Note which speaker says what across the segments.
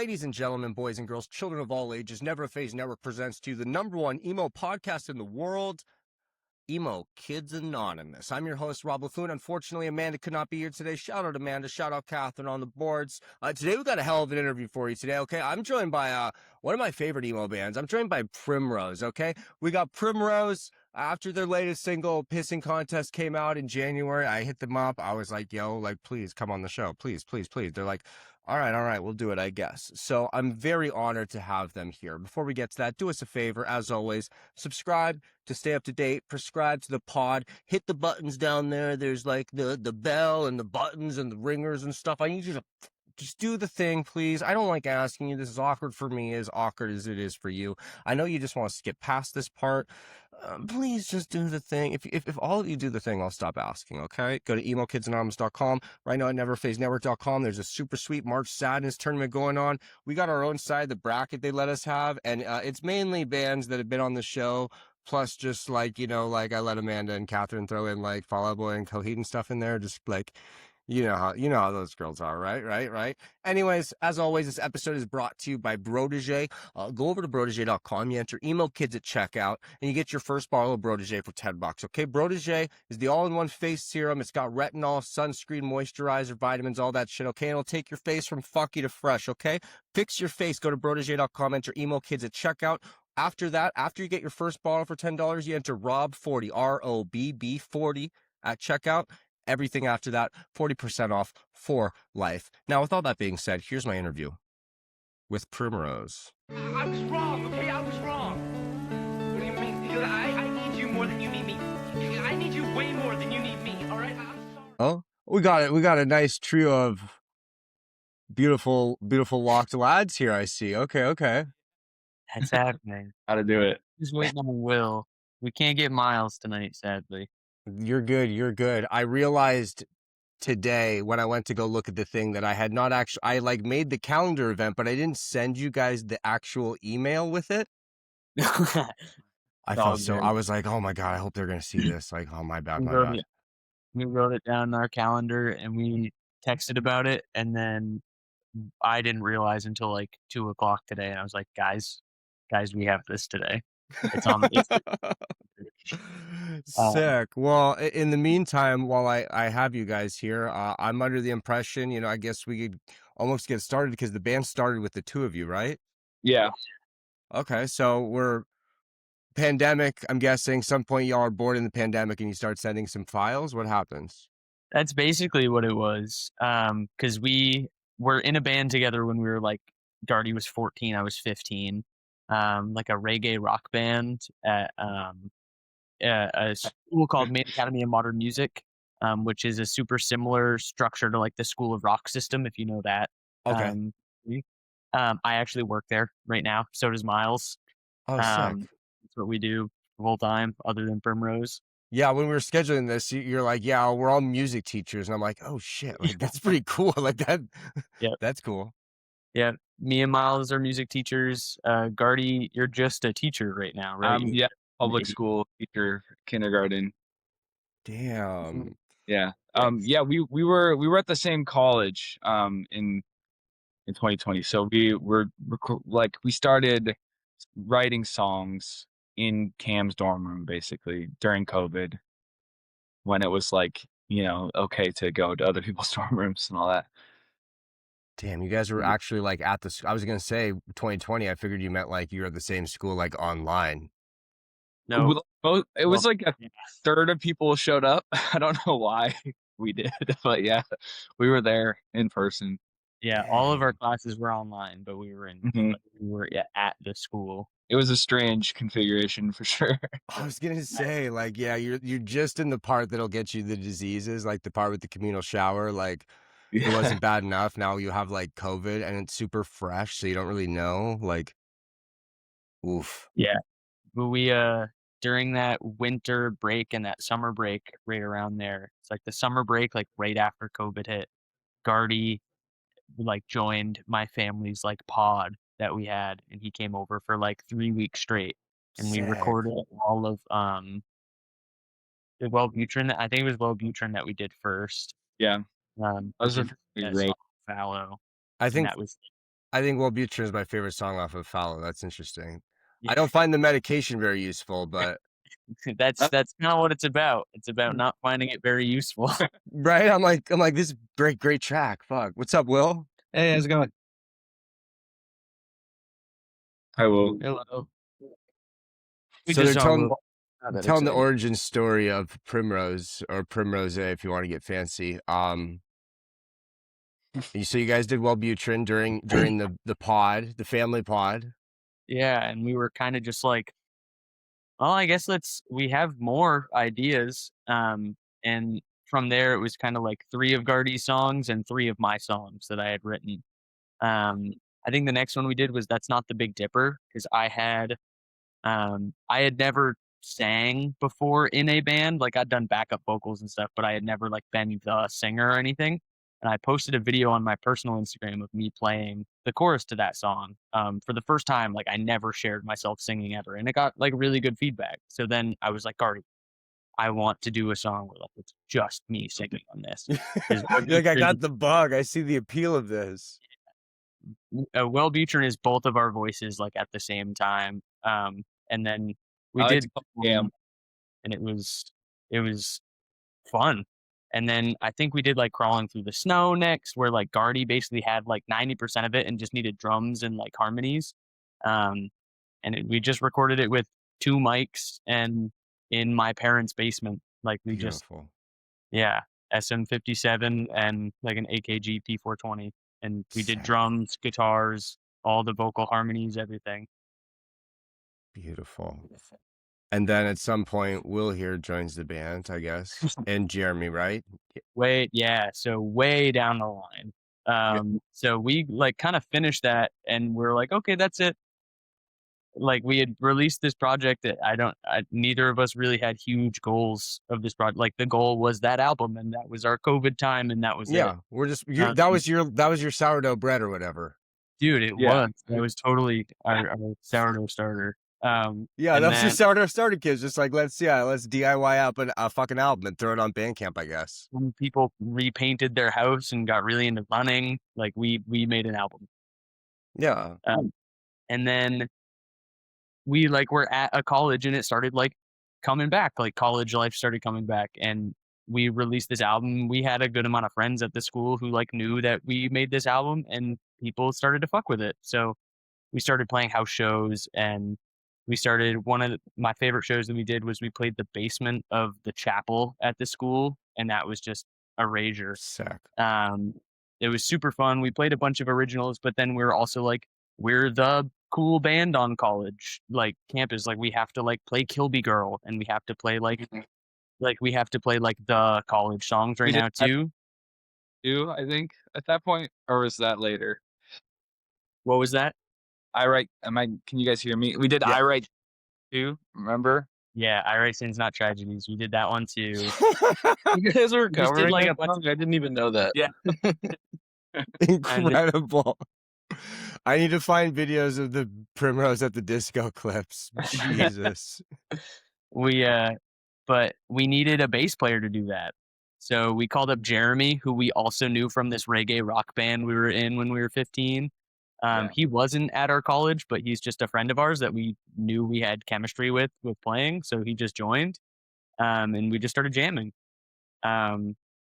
Speaker 1: Ladies and gentlemen, boys and girls, children of all ages, Never a Phase Network presents to you the #1 emo podcast in the world, Emo Kids Anonymous. I'm your host, Rob Laffoon. Unfortunately, Amanda could not be here today. Shout out Amanda. Shout out Catherine on the boards. Today, we got a hell of an interview for you today, okay? I'm joined by one of my favorite emo bands. I'm joined by Primrose, okay? We got Primrose. After their latest single, Pissing Contest, came out in January, I hit them up. I was like, yo, like, please come on the show. Please, please, please. They're like, all right, we'll do it, I guess. So I'm very honored to have them here. Before we get to that, do us a favor, as always, subscribe to stay up to date, prescribe to the pod, hit the buttons down there. There's like the bell and the buttons and the ringers and stuff. I need you to just do the thing, please. I don't like asking you. This is awkward for me, as awkward as it is for you. I know you just want to skip past this part. Please just do the thing. If all of you do the thing, I'll stop asking, okay? Go to emokidsanonymous.com. Right now at neverphasenetwork.com, there's a super sweet March Sadness tournament going on. We got our own side, the bracket they let us have, and it's mainly bands that have been on the show, plus just like, you know, like I let Amanda and Catherine throw in like Fall Out Boy and Coheed and stuff in there, just like, you know how those girls are, right? Anyways, as always, this episode is brought to you by Protege. Go over to protege.com. You enter emo kids at checkout, and you get your first bottle of Protege for $10. Okay, Protege is the all-in-one face serum. It's got retinol, sunscreen, moisturizer, vitamins, all that shit. Okay, and it'll take your face from funky to fresh. Okay, fix your face. Go to protege.com. Enter emo kids at checkout. After that, after you get your first bottle for $10, you enter Rob40, ROBB 40 at checkout. Everything after that, 40% off for life. Now, with all that being said, here's my interview with Primrose.
Speaker 2: I was wrong, okay? I was wrong. What do you mean? Because I need you more than you need me. I need you way more than you need me, all right? I'm sorry.
Speaker 1: Oh, we got it. We got a nice trio of beautiful locked lads here, I see. Okay.
Speaker 3: That's happening.
Speaker 4: How to do it.
Speaker 3: Just waiting on Will. We can't get Miles tonight, sadly.
Speaker 1: You're good. I realized today when I went to go look at the thing that I had not actually, I like made the calendar event, but I didn't send you guys the actual email with it. I felt so, I was like, oh my God, I hope they're going to see this. Like, oh, my bad.
Speaker 3: We wrote it down in our calendar and we texted about it. And then I didn't realize until like 2:00 today. And I was like, guys, we have this today. It's on the
Speaker 1: Sick. Well, in the meantime, while I have you guys here, I'm under the impression, you know, I guess we could almost get started because the band started with the two of you, right?
Speaker 4: Yeah.
Speaker 1: Okay, so we're pandemic. I'm guessing some point y'all are bored in the pandemic and you start sending some files. What happens?
Speaker 3: That's basically what it was. Because we were in a band together when we were like, Darty was 14, I was 15. Like a reggae rock band at a school called Maine Academy of Modern Music, which is a super similar structure to like the School of Rock system, if you know that.
Speaker 1: Okay.
Speaker 3: I actually work there right now. So does Miles.
Speaker 1: Oh, sick.
Speaker 3: That's what we do full time, other than Primrose.
Speaker 1: Yeah, when we were scheduling this, you're like, yeah, we're all music teachers. And I'm like, oh, shit, like, that's pretty cool. Like that.
Speaker 3: Yeah.
Speaker 1: That's cool.
Speaker 3: Yeah. Me and Miles are music teachers. Gardy, you're just a teacher right now, right?
Speaker 4: Yeah. Public school teacher, kindergarten.
Speaker 1: Damn.
Speaker 4: Yeah. Yeah. We were at the same college in 2020. So we started writing songs in Cam's dorm room basically during COVID, when it was like, you know, okay to go to other people's dorm rooms and all that.
Speaker 1: Damn, you guys were actually like at the, I was going to say 2020. I figured you meant like you were at the same school, like online.
Speaker 3: No,
Speaker 4: It was like a third of people showed up. I don't know why we did, but yeah, we were there in person.
Speaker 3: Yeah, all of our classes were online, but we were at the school.
Speaker 4: It was a strange configuration for sure.
Speaker 1: I was gonna say, like, yeah, you're just in the part that'll get you the diseases, like the part with the communal shower. Like, it wasn't bad enough. Now you have like COVID and it's super fresh, so you don't really know. Like, oof.
Speaker 3: Yeah, but we during that winter break and that summer break, right around there, it's like the summer break, like right after COVID hit, Gardy like joined my family's like pod that we had, and he came over for like 3 weeks straight, and we recorded all of the Wellbutrin. I think it was Wellbutrin that we did first.
Speaker 4: Yeah.
Speaker 3: That was
Speaker 4: a great
Speaker 3: Fallow.
Speaker 1: I think
Speaker 3: that was
Speaker 1: I think Wellbutrin is my favorite song off of Fallow. That's interesting. I
Speaker 3: Yeah.
Speaker 1: don't find the medication very useful, but
Speaker 3: That's kind of what it's about. It's about not finding it very useful.
Speaker 1: right? I'm like, this is great track. Fuck. What's up, Will?
Speaker 5: Hey, how's it going?
Speaker 4: I will.
Speaker 5: Hello.
Speaker 3: We
Speaker 1: So
Speaker 3: just
Speaker 1: they're
Speaker 3: saw
Speaker 1: telling
Speaker 3: Will.
Speaker 5: Not that
Speaker 1: telling the
Speaker 5: exciting.
Speaker 1: origin story of Primrose or Primrose, if you want to get fancy. So you guys did Wellbutrin during the pod, the family pod.
Speaker 3: Yeah, and we were kind of just like, well, I guess we have more ideas. And from there, it was kind of like 3 of Gardy's songs and 3 of my songs that I had written. I think the next one we did was That's Not the Big Dipper, because I had never sang before in a band. Like, I'd done backup vocals and stuff, but I had never like been the singer or anything. And I posted a video on my personal Instagram of me playing the chorus to that song for the first time. Like, I never shared myself singing ever, and it got like really good feedback. So then I was like, Gardy, I want to do a song where like it's just me singing on this.
Speaker 1: You're like, I got the bug. I see the appeal of this.
Speaker 3: Wellbutrin is both of our voices like at the same time. And then we
Speaker 4: I like
Speaker 3: did
Speaker 4: to call Cam.
Speaker 3: and it was fun. And then I think we did like Crawling Through the Snow next, where like Gardy basically had like 90% of it and just needed drums and like harmonies. We just recorded it with 2 mics and in my parents' basement. Like we just,
Speaker 1: Beautiful.
Speaker 3: yeah, SM57 and like an AKG P420. And we did
Speaker 1: Sick.
Speaker 3: drums, guitars, all the vocal harmonies, everything.
Speaker 1: Beautiful. And then at some point, Will here joins the band, I guess, and Jeremy, right?
Speaker 3: So way down the line. So we like kind of finished that and we're like, okay, that's it. Like we had released this project that neither of us really had huge goals of this project. Like the goal was that album, and that was our COVID time, and that was it.
Speaker 1: Yeah, we're just that was your sourdough bread or whatever.
Speaker 3: Dude, it
Speaker 4: Yeah.
Speaker 3: was totally our sourdough starter.
Speaker 1: Yeah, that was your sourdough starter, kids. Just like let's DIY up a fucking album and throw it on Bandcamp, I guess.
Speaker 3: When people repainted their house and got really into running, like we made an album.
Speaker 1: Yeah.
Speaker 3: And then we like were at a college and it started like coming back, like college life started coming back, and we released this album. We had a good amount of friends at the school who like knew that we made this album, and people started to fuck with it. So we started playing house shows, and we started one of my favorite shows that we did was we played the basement of the chapel at the school, and that was just a rager.
Speaker 1: Sick.
Speaker 3: It was super fun. We played a bunch of originals, but then we were also like, we're the cool band on college like campus. Like we have to like play Kilby Girl, and we have to play like we have to play like the college songs right now too.
Speaker 4: I think at that point, or was that later?
Speaker 3: What was that?
Speaker 4: Can you guys hear me? We did I Write too, remember?
Speaker 3: Yeah, I Write Sins Not Tragedies. We did that one too.
Speaker 5: You guys were
Speaker 3: We just did,
Speaker 5: covering
Speaker 3: like,
Speaker 5: that
Speaker 3: a bunch
Speaker 5: song? I didn't even know that.
Speaker 3: Yeah.
Speaker 1: Incredible. I need to find videos of the Primrose at the Disco clips. Jesus.
Speaker 3: But we needed a bass player to do that. So we called up Jeremy, who we also knew from this reggae rock band we were in when we were 15. He wasn't at our college, but he's just a friend of ours that we knew we had chemistry with playing. So he just joined, and we just started jamming. And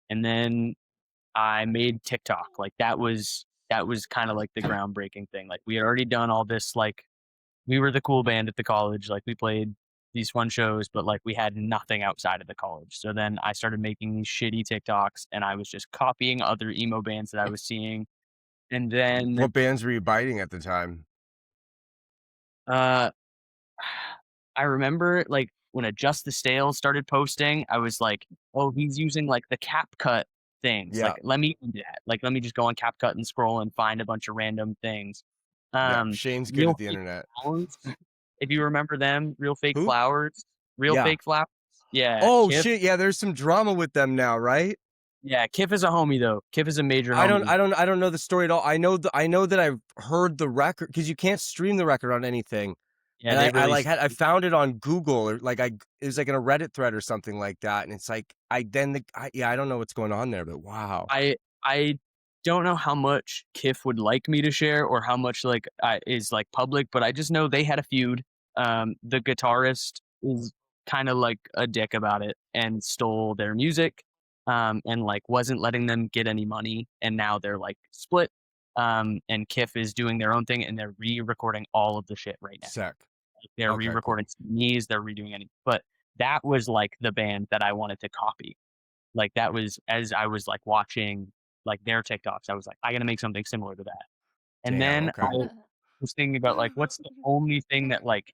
Speaker 3: then I made TikTok. Like that was kind of like the groundbreaking thing. Like we had already done all this, like we were the cool band at the college. Like we played these fun shows, but like we had nothing outside of the college. So then I started making these shitty TikToks, and I was just copying other emo bands that I was seeing. And then
Speaker 1: What bands were you biting at the time?
Speaker 3: I remember like when Adjust the Stale started posting, I was like, oh, he's using like the CapCut things.
Speaker 1: Yeah.
Speaker 3: Like let me do that. Like let me just go on CapCut and scroll and find a bunch of random things.
Speaker 1: Shane's good
Speaker 3: Real
Speaker 1: at the
Speaker 3: Fake
Speaker 1: internet.
Speaker 3: Flowers, if you remember them, Real Fake
Speaker 1: Who?
Speaker 3: Flowers. Real
Speaker 1: Yeah.
Speaker 3: Fake Flowers. Yeah.
Speaker 1: Oh
Speaker 3: Kif.
Speaker 1: shit! Yeah, there's some drama with them now, right?
Speaker 3: Yeah, Kif is a homie though. Kif is a major homie.
Speaker 1: I don't know the story at all. I know that I've heard the record because you can't stream the record on anything.
Speaker 3: Yeah,
Speaker 1: And I found it on Google, or like it was like in a Reddit thread or something like that. And it's like I don't know what's going on there, but wow.
Speaker 3: I don't know how much Kiff would like me to share or how much like is like public, but I just know they had a feud. The guitarist is kind of like a dick about it and stole their music, and like wasn't letting them get any money, and now they're like split. And Kiff is doing their own thing, and they're re-recording all of the shit right now.
Speaker 1: Sick.
Speaker 3: They're
Speaker 1: Okay,
Speaker 3: re-recording knees, they're redoing any, but that was like the band that I wanted to copy. Like that was as I was like watching like their TikToks, I was like, I gotta make something similar to that. And
Speaker 1: Damn,
Speaker 3: then
Speaker 1: okay.
Speaker 3: I was thinking about like what's the only thing that like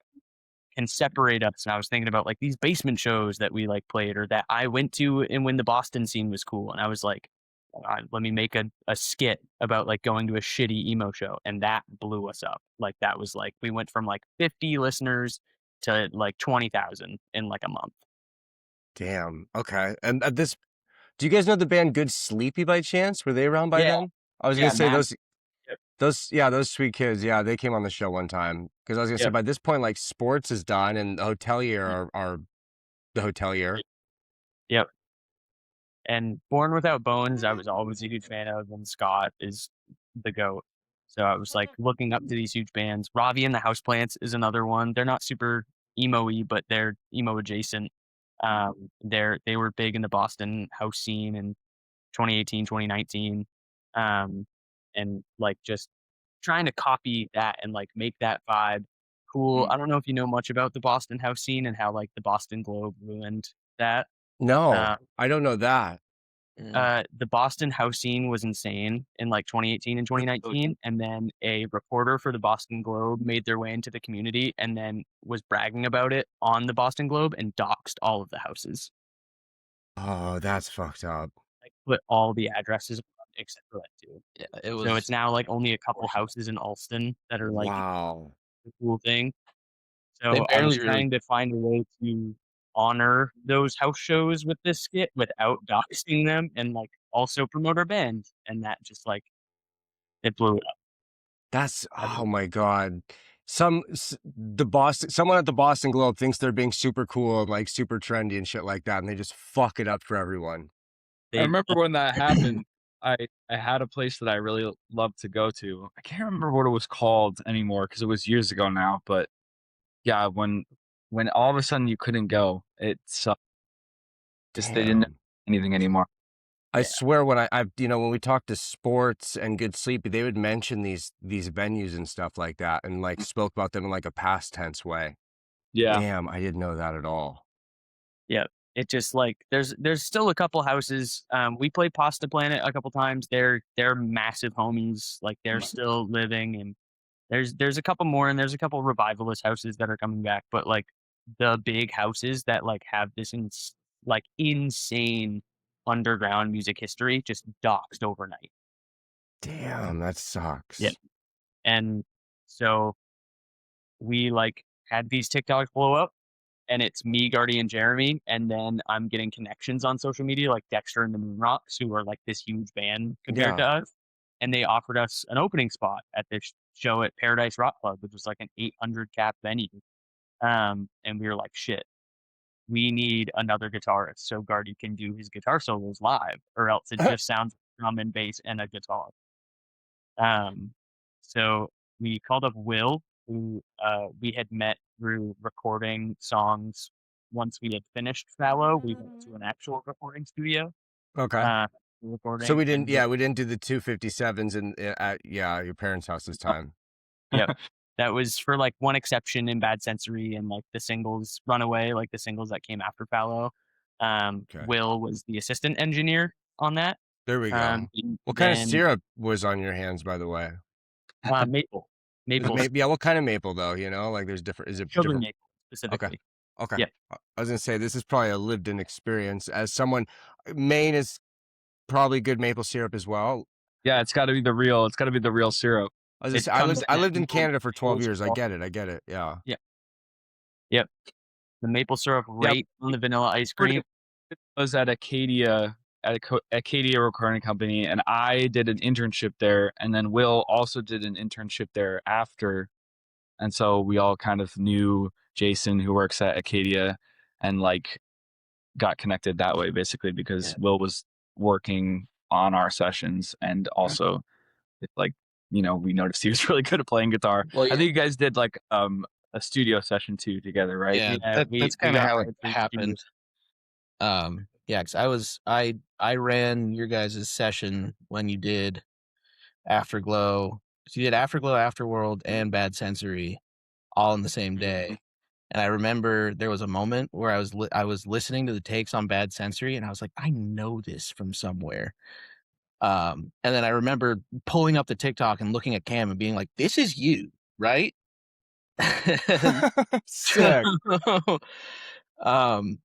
Speaker 3: can separate us. And I was thinking about like these basement shows that we like played or that I went to and when the Boston scene was cool. And I was like, let me make a skit about like going to a shitty emo show. And that blew us up. Like that was like, we went from like 50 listeners to like 20,000 in like a month.
Speaker 1: Damn. Okay. And do you guys know the band Good Sleepy by chance? Were they around by
Speaker 3: Yeah.
Speaker 1: then? I was
Speaker 3: Yeah,
Speaker 1: gonna say
Speaker 3: man.
Speaker 1: those sweet kids. Yeah, they came on the show one time because I was gonna say
Speaker 3: Yep.
Speaker 1: by this point like sports is done and the hotelier are the hotelier.
Speaker 3: Yep. And Born Without Bones, I was always a huge fan of, and Scott is the GOAT. So I was like looking up to these huge bands. Ravi and the Houseplants is another one. They're not super emo-y, but they're emo adjacent. They were big in the Boston house scene in 2018, 2019. And like just trying to copy that and like make that vibe cool. I don't know if you know much about the Boston house scene and how like the Boston Globe ruined that.
Speaker 1: No, I don't know that.
Speaker 3: The Boston house scene was insane in like 2018 and 2019, and then a reporter for the Boston Globe made their way into the community and then was bragging about it on the Boston Globe and doxed all of the houses.
Speaker 1: Oh, that's fucked up.
Speaker 3: Like put all the addresses except for that too.
Speaker 5: Yeah, it was.
Speaker 3: So it's now like only a couple houses in Alston that are like
Speaker 1: Wow.
Speaker 3: a cool thing.
Speaker 5: They
Speaker 3: So I was
Speaker 5: barely really-
Speaker 3: trying to find a way to honor those house shows with this skit without doxing them and like also promote our band. And that just like it blew it up.
Speaker 1: That's oh my god. Someone at the Boston Globe thinks they're being super cool and like super trendy and shit like that, and they just fuck it up for everyone.
Speaker 4: I remember when that happened. I had a place that I really loved to go to. I can't remember what it was called anymore because it was years ago now. But yeah, when all of a sudden you couldn't go, it's just they didn't know
Speaker 1: Damn.
Speaker 4: anything anymore.
Speaker 1: I swear when I've when we talked to sports and Good Sleepy, they would mention these venues and stuff like that and like spoke about them in like a past tense way.
Speaker 4: Yeah.
Speaker 1: Damn, I didn't know that at all.
Speaker 3: Yeah. It just like there's still a couple houses. We played Pasta Planet a couple times. They're massive homies. Like they're still living, and there's a couple more, and there's a couple revivalist houses that are coming back. But like the big houses that like have this insane underground music history just doxed overnight.
Speaker 1: Damn, that sucks.
Speaker 3: Yeah. And so we like had these TikToks blow up. And it's me, Gardy, and Jeremy. And then I'm getting connections on social media like Dexter and the Moonrocks, who are like this huge band compared to us. And they offered us an opening spot at this show at Paradise Rock Club, which was like an 800 cap venue. And we were like, shit, we need another guitarist so Gardy can do his guitar solos live, or else it just sounds like drum and bass and a guitar. So we called up Will, who we had met through recording songs. Once we had finished Fallow, we went to an actual recording studio.
Speaker 1: Okay.
Speaker 3: Recording.
Speaker 1: So we didn't do the 257s at your parents' house this time.
Speaker 3: Yep. That was for like one exception in Bad Sensory and like the singles Runaway, like the singles that came after Fallow. Will was the assistant engineer on that.
Speaker 1: There we go. What kind of syrup was on your hands, by the way?
Speaker 3: Maple.
Speaker 1: Yeah, what kind of maple though? Like there's different. Is it
Speaker 3: sugar
Speaker 1: different?
Speaker 3: maple specifically?
Speaker 1: Okay.
Speaker 3: Yeah.
Speaker 1: I was gonna say this is probably a lived-in experience. As someone, Maine is probably good maple syrup as well.
Speaker 4: Yeah, it's got to be the real. It's got to be the real syrup.
Speaker 1: I lived in Canada for 12 years. I get it. Yeah.
Speaker 3: Yeah. Yep. The maple syrup right on the vanilla ice cream.
Speaker 4: I was at Acadia Recording Company, and I did an internship there, and then Will also did an internship there after, and so we all kind of knew Jason, who works at Acadia, and like got connected that way basically because Will was working on our sessions, and also like, you know, we noticed he was really good at playing guitar.
Speaker 5: Well,
Speaker 4: I
Speaker 5: yeah,
Speaker 4: think you guys did like a studio session too together, right?
Speaker 5: yeah,
Speaker 3: Yeah,
Speaker 5: that's
Speaker 3: we
Speaker 5: kind of
Speaker 3: got
Speaker 5: how it
Speaker 3: hired for
Speaker 5: happened. Yeah, because I ran your guys' session when you did Afterglow. So you did Afterglow, Afterworld, and Bad Sensory all in the same day. And I remember there was a moment where I was listening to the takes on Bad Sensory, and I was like, I know this from somewhere. And then I remember pulling up the TikTok and looking at Cam and being like, "This is you, right?" And
Speaker 1: Sick.
Speaker 5: um,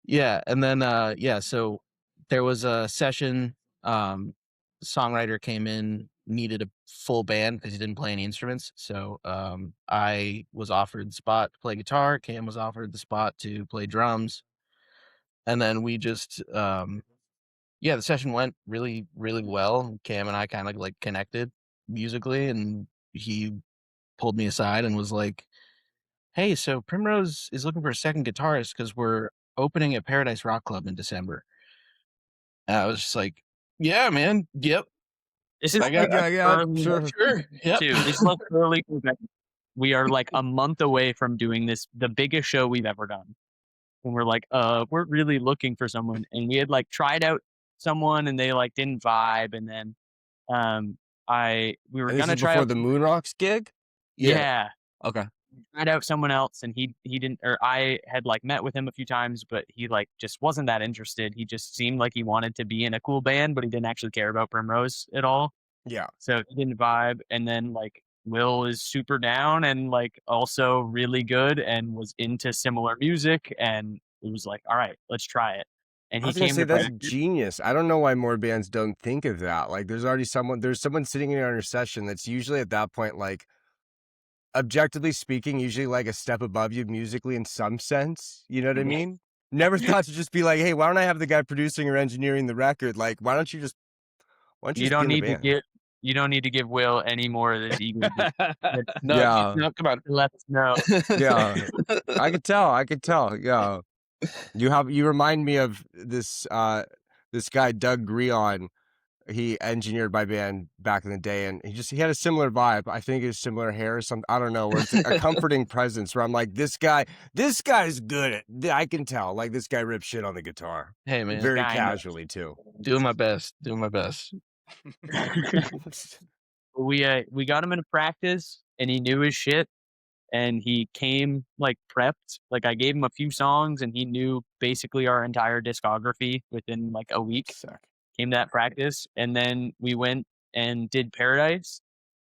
Speaker 5: yeah, and then yeah, so there was a session. Songwriter came in, needed a full band because he didn't play any instruments. So I was offered the spot to play guitar. Cam was offered the spot to play drums, and then we just yeah, the session went really, really well. Cam and I kind of like connected musically, and he pulled me aside and was like, "Hey, so Primrose is looking for a second guitarist because we're opening at Paradise Rock Club in December." And I was just like, "Yeah, man. Yep.
Speaker 3: This is
Speaker 5: I got
Speaker 1: Yeah,
Speaker 3: early
Speaker 1: sure.
Speaker 5: sure. Yep."
Speaker 3: too. This is early. We are like a month away from doing this, the biggest show we've ever done. And we're like, we're really looking for someone. And we had like tried out someone and they like didn't vibe. And then we were
Speaker 1: And this
Speaker 3: gonna
Speaker 1: is
Speaker 3: try
Speaker 1: before
Speaker 3: out
Speaker 1: the Moon Rocks gig?
Speaker 3: yeah.
Speaker 1: Okay.
Speaker 3: Tried out someone else and he didn't, or I had like met with him a few times, but he like just wasn't that interested. He just seemed like he wanted to be in a cool band, but he didn't actually care about Primrose at all.
Speaker 1: Yeah.
Speaker 3: So he didn't vibe. And then like Will is super down and like also really good and was into similar music. And it was like, all right, let's try it. And
Speaker 1: I
Speaker 3: he
Speaker 1: was gonna
Speaker 3: came
Speaker 1: say
Speaker 3: to
Speaker 1: that's
Speaker 3: practice.
Speaker 1: genius. I don't know why more bands don't think of that. Like there's someone sitting in on your session that's usually at that point, like objectively speaking, usually like a step above you musically in some sense. You know what I mean? Never thought to just be like, hey, why don't I have the guy producing or engineering the record? Like, why don't you just
Speaker 3: You
Speaker 1: be
Speaker 3: don't
Speaker 1: in the
Speaker 3: need to
Speaker 1: band?
Speaker 3: give Will any more of this ego.
Speaker 5: No,
Speaker 1: Yeah.
Speaker 5: no, come on.
Speaker 3: Let us know.
Speaker 1: Yeah. I could tell. Yeah. You remind me of this guy Doug Greon. He engineered my band back in the day, and he had a similar vibe. I think it's similar hair or something. I don't know, where it's a comforting presence where I'm like, this guy's good at, I can tell, like this guy rips shit on the guitar.
Speaker 5: Hey, man.
Speaker 1: Very
Speaker 3: Guy knows.
Speaker 1: casually too.
Speaker 5: Doing my best. Doing my best.
Speaker 3: We got him into practice and he knew his shit and he came like prepped. Like I gave him a few songs and he knew basically our entire discography within like a week.
Speaker 1: Sick.
Speaker 3: Came to that practice and then we went and did Paradise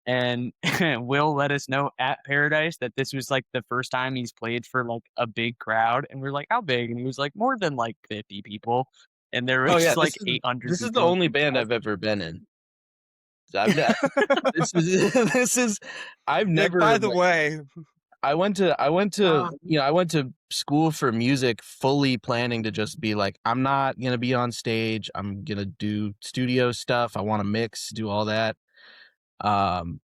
Speaker 3: and Will let us know at Paradise that this was like the first time he's played for like a big crowd and we're like, how big? And he was like, more than like 50 people. And there was
Speaker 5: Oh yeah,
Speaker 3: like 800
Speaker 5: this is the
Speaker 3: people.
Speaker 5: only band I've ever been in. This is I've never.
Speaker 1: By the way,
Speaker 5: I went to school for music fully planning to just be like, I'm not gonna be on stage. I'm gonna do studio stuff. I want to mix, do all that. And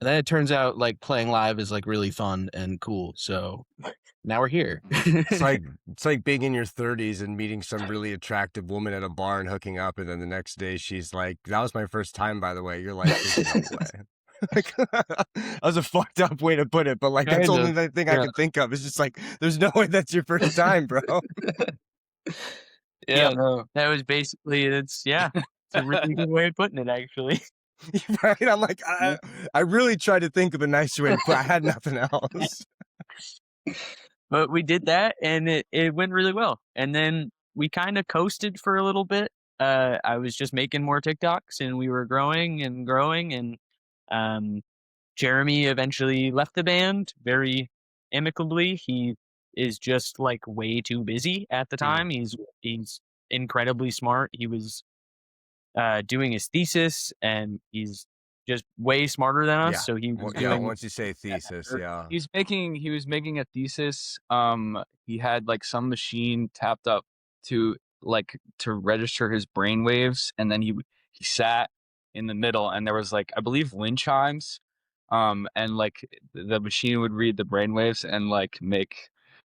Speaker 5: then it turns out like playing live is like really fun and cool. So now we're here.
Speaker 1: it's like being in your 30s and meeting some really attractive woman at a bar and hooking up, and then the next day she's like, "That was my first time, by the way." You're like, "There's no way." Like, that was a fucked up way to put it, but like that's the only thing I can think of. It's just like, there's no way that's your first time, bro.
Speaker 5: Yeah,
Speaker 3: Yep.
Speaker 5: no.
Speaker 3: That was basically it's a really good way of putting it actually.
Speaker 1: Right? I'm like, I really tried to think of a nice way to put. I had nothing else.
Speaker 3: But we did that and it went really well. And then we kind of coasted for a little bit. I was just making more TikToks and we were growing and Jeremy eventually left the band very amicably. He is just like way too busy at the time. He's incredibly smart. He was doing his thesis and he's just way smarter than us.
Speaker 1: Yeah.
Speaker 3: So he was
Speaker 1: Yeah, once you say thesis, yeah.
Speaker 4: He was making a thesis. He had like some machine tapped up to register his brain waves, and then he sat in the middle, and there was like, I believe, wind chimes, and like the machine would read the brain waves and like make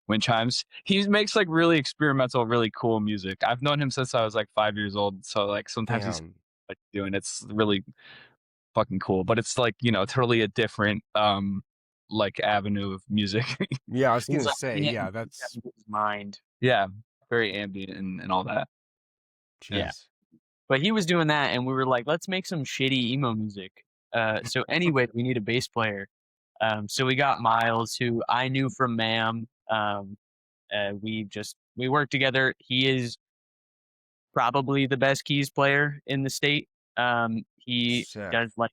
Speaker 4: wind chimes. He makes like really experimental, really cool music. I've known him since I was like 5 years old, so like sometimes he's
Speaker 1: Damn.
Speaker 4: what you're doing. It's really fucking cool, but it's like, totally a different like avenue of music.
Speaker 1: Yeah, I was
Speaker 3: He's
Speaker 1: gonna
Speaker 3: like,
Speaker 1: say,
Speaker 3: yeah,
Speaker 1: yeah, that's
Speaker 3: his mind.
Speaker 4: Yeah, very ambient and all that.
Speaker 3: Yeah.
Speaker 1: jeez.
Speaker 3: But he was doing that, and we were like, let's make some shitty emo music. So anyway, we need a bass player. So we got Miles, who I knew from MAM. We worked together. He is probably the best keys player in the state. He
Speaker 1: Sick.
Speaker 3: does like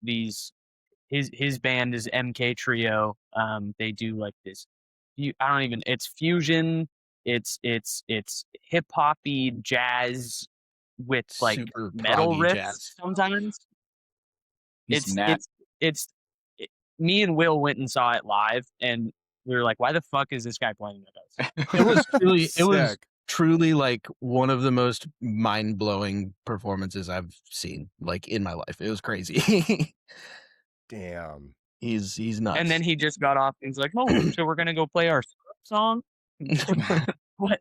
Speaker 3: these. His band is MK Trio. They do like this. I don't even. It's fusion. It's hip hoppy jazz with like
Speaker 5: Super
Speaker 3: metal
Speaker 5: proggy
Speaker 3: riffs
Speaker 5: jazz.
Speaker 3: sometimes.
Speaker 4: He's
Speaker 3: It's
Speaker 4: mad.
Speaker 3: it's it, me and Will went and saw it live, and we were like, "Why the fuck is this guy playing with us?"
Speaker 5: It was
Speaker 1: Sick.
Speaker 5: truly like one of the most mind blowing performances I've seen like in my life. It was crazy.
Speaker 1: Damn.
Speaker 5: he's nuts.
Speaker 3: And then he just got off. And he's like, "Oh, so we're gonna go play our song." What?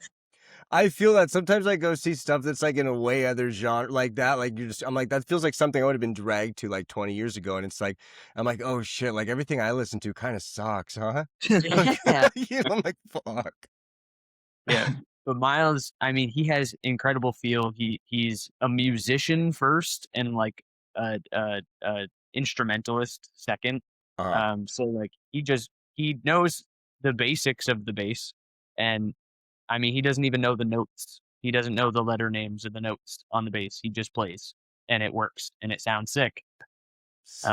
Speaker 1: I feel that sometimes I go see stuff that's like in a way other genre like that. Like I'm like, that feels like something I would have been dragged to like 20 years ago. And it's like, I'm like, oh shit, like everything I listen to kind of sucks, huh?
Speaker 3: Yeah.
Speaker 1: I'm like, fuck.
Speaker 3: Yeah. But Miles, I mean, he has incredible feel. He's a musician first and like a instrumentalist second. So like he knows the basics of the bass, and I mean, he doesn't even know the notes. He doesn't know the letter names of the notes on the bass. He just plays, and it works, and it sounds sick.
Speaker 1: Sick.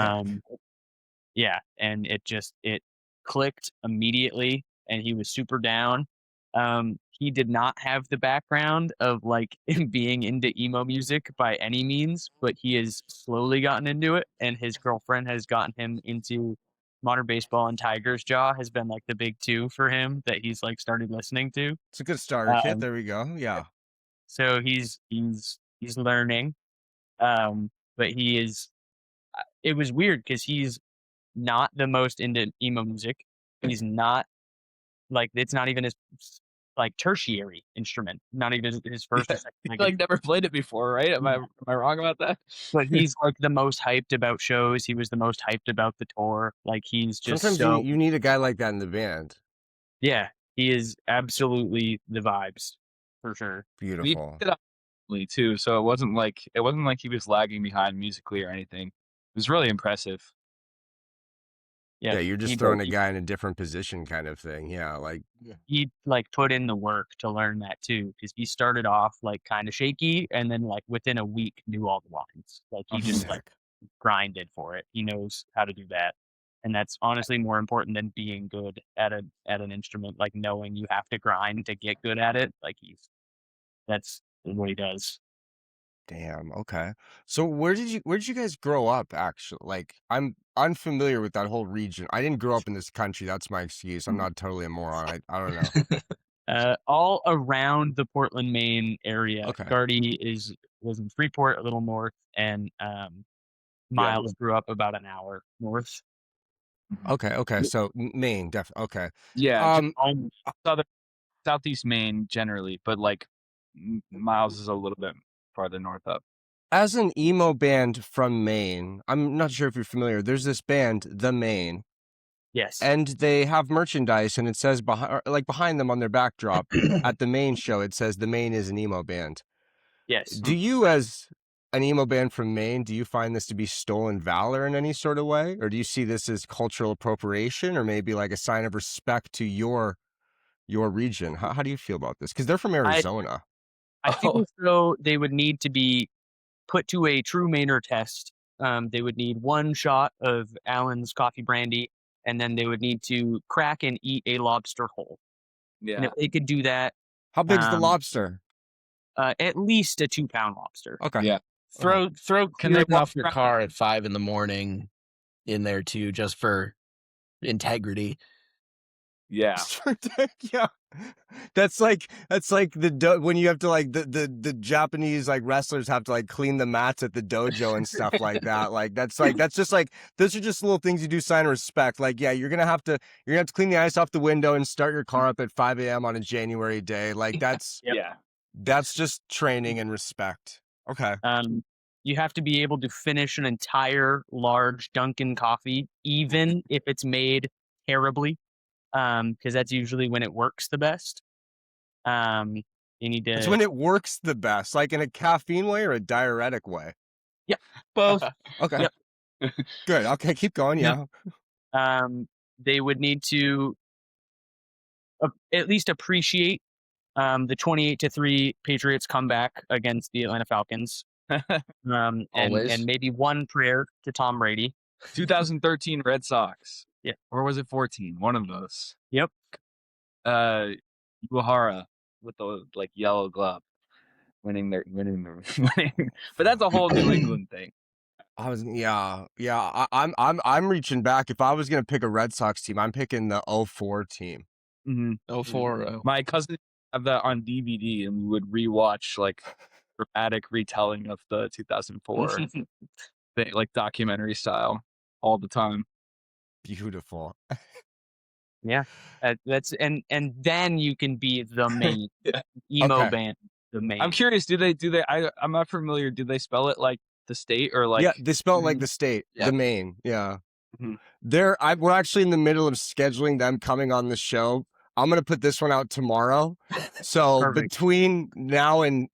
Speaker 3: Yeah, and it clicked immediately, and he was super down. He did not have the background of like being into emo music by any means, but he has slowly gotten into it, and his girlfriend has gotten him into Modern Baseball, and Tiger's Jaw has been like the big two for him that he's like started listening to.
Speaker 1: It's a good starter kit.
Speaker 3: Um,
Speaker 1: There we go. Yeah.
Speaker 3: So he's learning, but he is. It was weird because he's not the most into emo music. He's not like it's not even his like tertiary instrument, not even his first or second.
Speaker 4: Like never played it before, right? Am I wrong about that?
Speaker 3: But he's like the most hyped about shows. He was the most hyped about the tour. Like he's just
Speaker 1: Sometimes you need a guy like that in the band.
Speaker 3: yeah, he is absolutely the vibes for sure.
Speaker 4: We
Speaker 1: Beautiful.
Speaker 4: picked it up too, so it wasn't like he was lagging behind musically or anything. It was really impressive.
Speaker 1: Yeah, you're just
Speaker 3: he
Speaker 1: throwing a
Speaker 3: did-
Speaker 1: guy in a different position kind of thing. Yeah, like
Speaker 3: he like put in the work to learn that too, because he started off like kind of shaky, and then like within a week knew all the lines. Like he just like
Speaker 1: sick.
Speaker 3: grinded for it. He knows how to do that, and that's honestly more important than being good at an instrument. Like knowing you have to grind to get good at it. Like that's what he does.
Speaker 1: Damn. Okay. So where did you guys grow up actually? Like I'm unfamiliar with that whole region. I didn't grow up in this country. That's my excuse. I'm not totally a moron. I don't know.
Speaker 3: All around the Portland, Maine area.
Speaker 1: Okay.
Speaker 3: Gardy was in Freeport, a little north, and Miles grew up about an hour north.
Speaker 1: Okay. So Maine, definitely. Okay.
Speaker 4: Yeah, southeast Maine generally, but like Miles is a little bit farther north up.
Speaker 1: As an emo band from Maine, I'm not sure if you're familiar. There's this band, The Maine,
Speaker 3: Yes.
Speaker 1: and they have merchandise, and it says behind them on their backdrop at the Maine show, it says The Maine is an emo band.
Speaker 3: Yes.
Speaker 1: Do you, as an emo band from Maine, do you find this to be stolen valor in any sort of way, or do you see this as cultural appropriation, or maybe like a sign of respect to your region? How do you feel about this? Because they're from Arizona.
Speaker 3: I think so. They would need to be put to a true Mainer test. They would need one shot of Allen's coffee brandy, and then they would need to crack and eat a lobster whole.
Speaker 4: Yeah.
Speaker 3: And if they could do that,
Speaker 1: How big's the lobster?
Speaker 3: at least a 2-pound lobster.
Speaker 1: Okay.
Speaker 4: Yeah.
Speaker 3: Throw
Speaker 5: Can they
Speaker 3: clear
Speaker 5: off your
Speaker 3: water-
Speaker 5: car at 5 a.m. in there too, just for integrity?
Speaker 4: Yeah.
Speaker 1: Yeah. That's like when you have to like the Japanese like wrestlers have to like clean the mats at the dojo and stuff like that. Like that's just like those are just little things you do sign of respect. Like yeah, you're gonna have to clean the ice off the window and start your car up at 5 a.m. on a January day. Like that's
Speaker 3: Yep.
Speaker 4: Yeah.
Speaker 1: that's just training and respect. Okay.
Speaker 3: you have to be able to finish an entire large Dunkin' coffee, even if it's made terribly, because that's usually when it works the best. You need to.
Speaker 1: It's when it works the best, like in a caffeine way or a diuretic way.
Speaker 5: Both.
Speaker 1: Okay.
Speaker 3: Yep.
Speaker 1: Good. Okay, keep going. Yeah.
Speaker 3: They would need to at least appreciate the 28-3 Patriots comeback against the Atlanta Falcons.
Speaker 5: Always.
Speaker 3: And maybe one prayer to Tom Brady.
Speaker 4: 2013 Red Sox.
Speaker 3: Yeah.
Speaker 4: Or was it 14? One of those.
Speaker 3: Yep.
Speaker 4: Uehara with the like yellow glove winning. But that's a whole New England thing.
Speaker 1: I'm reaching back. If I was gonna pick a Red Sox team, I'm picking the 04 team.
Speaker 3: Mm-hmm.
Speaker 5: 04.
Speaker 4: My cousin have that on DVD, and we would rewatch like dramatic retelling of the 2004 thing, like documentary style, all the time.
Speaker 1: Beautiful.
Speaker 3: Yeah. That's and then you can be the Maine emo
Speaker 1: Okay.
Speaker 3: band. The Maine.
Speaker 4: I'm curious. Do they? I'm not familiar. Do they spell it like the state or like?
Speaker 1: Yeah, they spell it like the state,
Speaker 5: Yeah.
Speaker 1: the Maine. Yeah.
Speaker 3: Mhm.
Speaker 1: We're actually in the middle of scheduling them coming on the show. I'm gonna put this one out tomorrow. So
Speaker 3: Perfect.
Speaker 1: between now and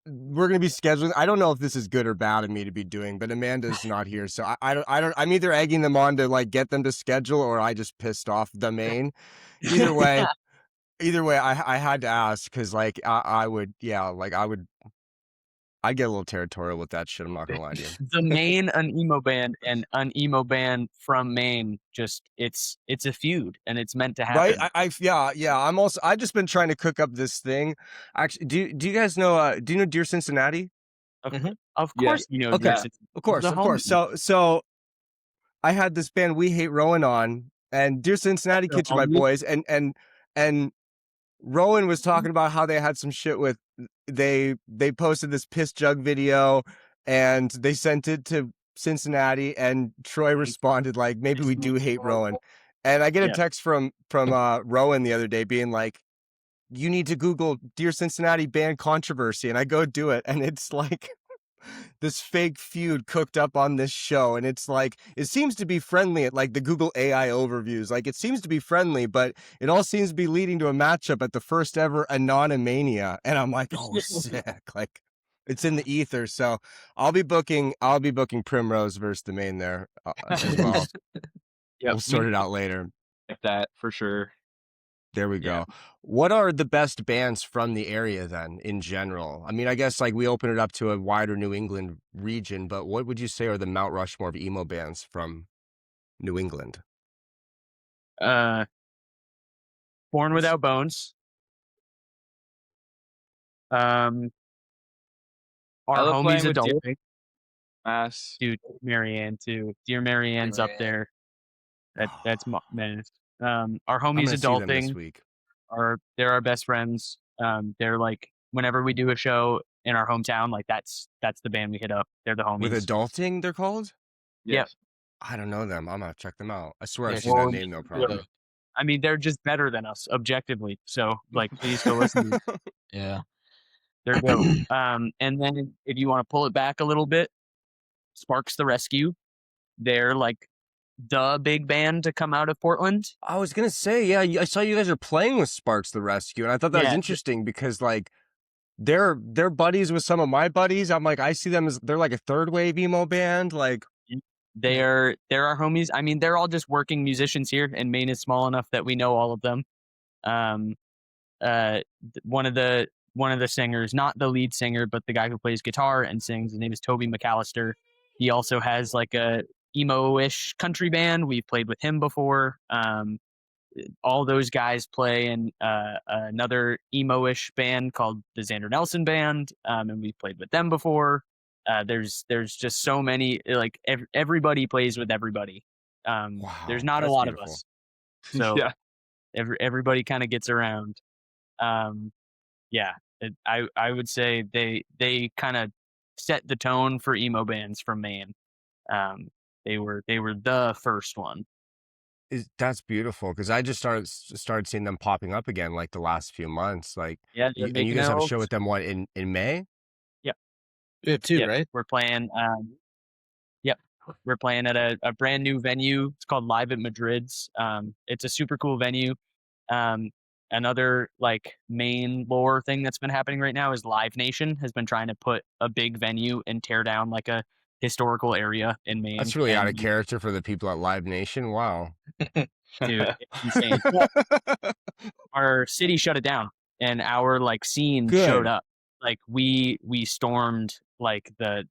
Speaker 1: we're gonna be scheduling. I don't know if this is good or bad of me to be doing, but Amanda's not here, so I don't. I'm either egging them on to like get them to schedule, or I just pissed off the Maine. Either way, I had to ask because like I would, yeah, like I'd get a little territorial with that shit. I'm not gonna lie to you.
Speaker 3: The Maine an emo band and an emo band from Maine. Just it's a feud and it's meant to happen.
Speaker 1: Right? I've just been trying to cook up this thing. Actually, do you guys know? Do you know Dear Cincinnati?
Speaker 3: Of
Speaker 4: Yeah.
Speaker 3: course, you know.
Speaker 1: Okay.
Speaker 3: Yes,
Speaker 1: Of course. So I had this band We Hate Rowan on, and Dear Cincinnati Kids are my boys, and Rowan was talking about how they had some shit with they posted this piss jug video and they sent it to Cincinnati, and Troy responded like, maybe we do hate Rowan. And I get a text from Rowan the other day being like, you need to Google Dear Cincinnati band controversy, and I go do it, and it's like this fake feud cooked up on this show, and it's like it seems to be friendly at like the Google AI overviews, like it seems to be friendly, but it all seems to be leading to a matchup at the first ever Anonymania, and I'm like, oh sick, like it's in the ether. So I'll be booking Primrose versus the Maine there as well. We'll sort it out later.
Speaker 4: Like that for sure.
Speaker 1: There we go. What are the best bands from the area then in general? I mean, I guess like we open it up to a wider New England region, but what would you say are the Mount Rushmore of emo bands from New England?
Speaker 3: Born Without Bones. Our
Speaker 4: love playing
Speaker 3: homies
Speaker 4: with Dear
Speaker 3: adulting.
Speaker 4: Mass.
Speaker 3: Dude, Marianne too. Dear Marianne's up there. That's man. Our homies adulting
Speaker 1: this week.
Speaker 3: They're our best friends. They're like whenever we do a show in our hometown, like that's the band we hit up. They're the homies.
Speaker 1: With adulting, they're called?
Speaker 3: Yep.
Speaker 1: I don't know them. I'm gonna check them out. I swear
Speaker 5: Yeah,
Speaker 1: I've seen that name though, probably.
Speaker 3: I mean, they're just better than us objectively. So like, please go listen.
Speaker 5: Yeah.
Speaker 3: They're dope. And then if you want to pull it back a little bit, Sparks the Rescue. They're like the big band to come out of Portland.
Speaker 1: I was gonna say, yeah, I saw you guys are playing with Sparks the Rescue, and I thought that was interesting because like they're buddies with some of my buddies. I'm like, I see them as they're like a third wave emo band. Like
Speaker 3: they're our homies. I mean, they're all just working musicians here, and Maine is small enough that we know all of them. One of the singers, not the lead singer, but the guy who plays guitar and sings, his name is Toby McAllister. He also has like a emo-ish country band. We've played with him before. All those guys play in another emo-ish band called the Xander Nelson Band, and we've played with them before. There's just so many, like everybody plays with everybody. There's not a lot of us, so everybody kind of gets around. I would say they kind of set the tone for emo bands from Maine. They were the first one.
Speaker 1: That's beautiful because I just started seeing them popping up again like the last few months. Like,
Speaker 3: Yeah,
Speaker 1: and you guys have a show with them in May?
Speaker 3: Yep.
Speaker 5: We have two,
Speaker 3: Yep,
Speaker 5: right?
Speaker 3: we're playing. Yep, we're playing at a brand new venue. It's called Live at Madrid's. It's a super cool venue. Another like main lore thing that's been happening right now is Live Nation has been trying to put a big venue and tear down like a historical area in Maine.
Speaker 1: That's really out of
Speaker 3: And
Speaker 1: character for the people at Live Nation. Wow.
Speaker 3: dude, it's insane. Well, our city shut it down, and our like scene showed
Speaker 1: Good.
Speaker 3: up. Like we stormed like the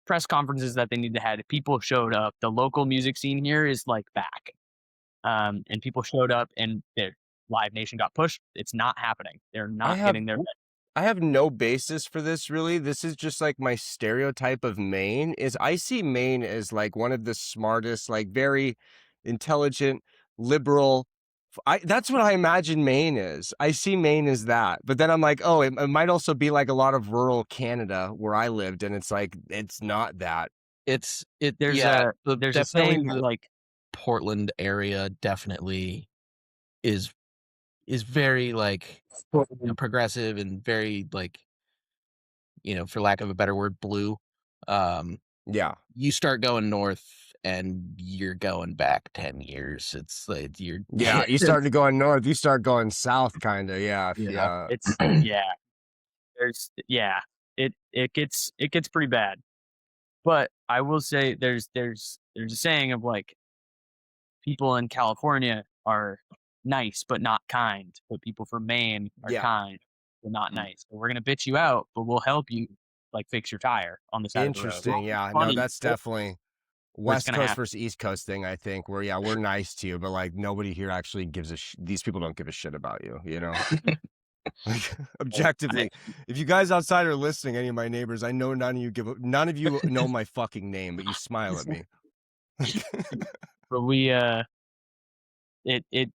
Speaker 3: press conferences that they need to have. People showed up. The local music scene here is like back. And people showed up, and their Live Nation got pushed. It's not happening. They're not getting their.
Speaker 1: I have no basis for this really. This is just like my stereotype of Maine is I see Maine as like one of the smartest, like very intelligent, liberal. That's what I imagine Maine is. I see Maine as that. But then I'm like, oh, it might also be like a lot of rural Canada where I lived, and it's like it's not that.
Speaker 3: There's
Speaker 5: yeah,
Speaker 3: there's a
Speaker 5: definitely
Speaker 3: saying
Speaker 5: the
Speaker 3: like
Speaker 5: Portland area definitely is very like progressive and very like, for lack of a better word, blue.
Speaker 1: Yeah.
Speaker 5: You start going north and you're going back 10 years. It's like
Speaker 1: Yeah. You start going north, you start going south, kind of. Yeah.
Speaker 5: Yeah.
Speaker 3: it's there's it gets pretty bad. But I will say there's a saying of like people in California are nice but not kind, but people from Maine are
Speaker 1: Yeah.
Speaker 3: kind but not nice. So we're gonna bitch you out, but we'll help you like fix your tire on the side of the road.
Speaker 1: Interesting. Yeah.
Speaker 3: Funny,
Speaker 1: No, that's definitely
Speaker 3: what's
Speaker 1: West
Speaker 3: gonna
Speaker 1: Coast
Speaker 3: happen.
Speaker 1: versus East Coast thing, I think, where yeah, we're nice to you, but like nobody here actually gives a these people don't give a shit about you, you know? Like objectively. If you guys outside are listening, any of my neighbors, I know none of you know my fucking name, but you smile at me.
Speaker 3: But we it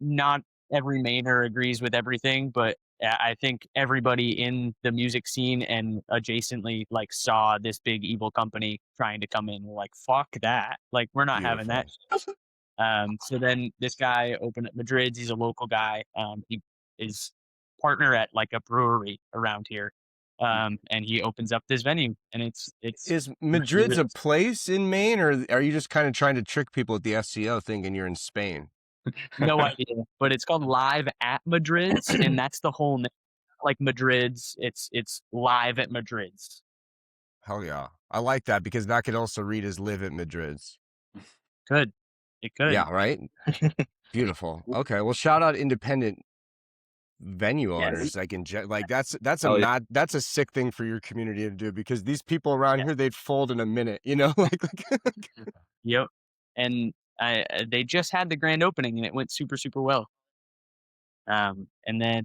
Speaker 3: not every Mainer agrees with everything, but I think everybody in the music scene and adjacently like saw this big evil company trying to come in. We're like, fuck that. Like we're not having that. So then this guy opened at Madrid's. He's a local guy. He is partner at like a brewery around here. And he opens up this venue, and it's
Speaker 1: Is Madrid's a place in Maine, or are you just kind of trying to trick people at the SEO thinking you're in Spain?
Speaker 3: no idea, but it's called Live at Madrid's, and that's the whole name. Like Madrid's, it's Live at Madrid's.
Speaker 1: Hell yeah. I like that because that could also read as live at Madrid's.
Speaker 3: Could. It could.
Speaker 1: Yeah, right? Beautiful. Okay. Well, shout out independent venue owners. Like that's that's a sick thing for your community to do because these people around here they'd fold in a minute, you know?
Speaker 3: Yep. And they just had the grand opening and it went super, super well. And then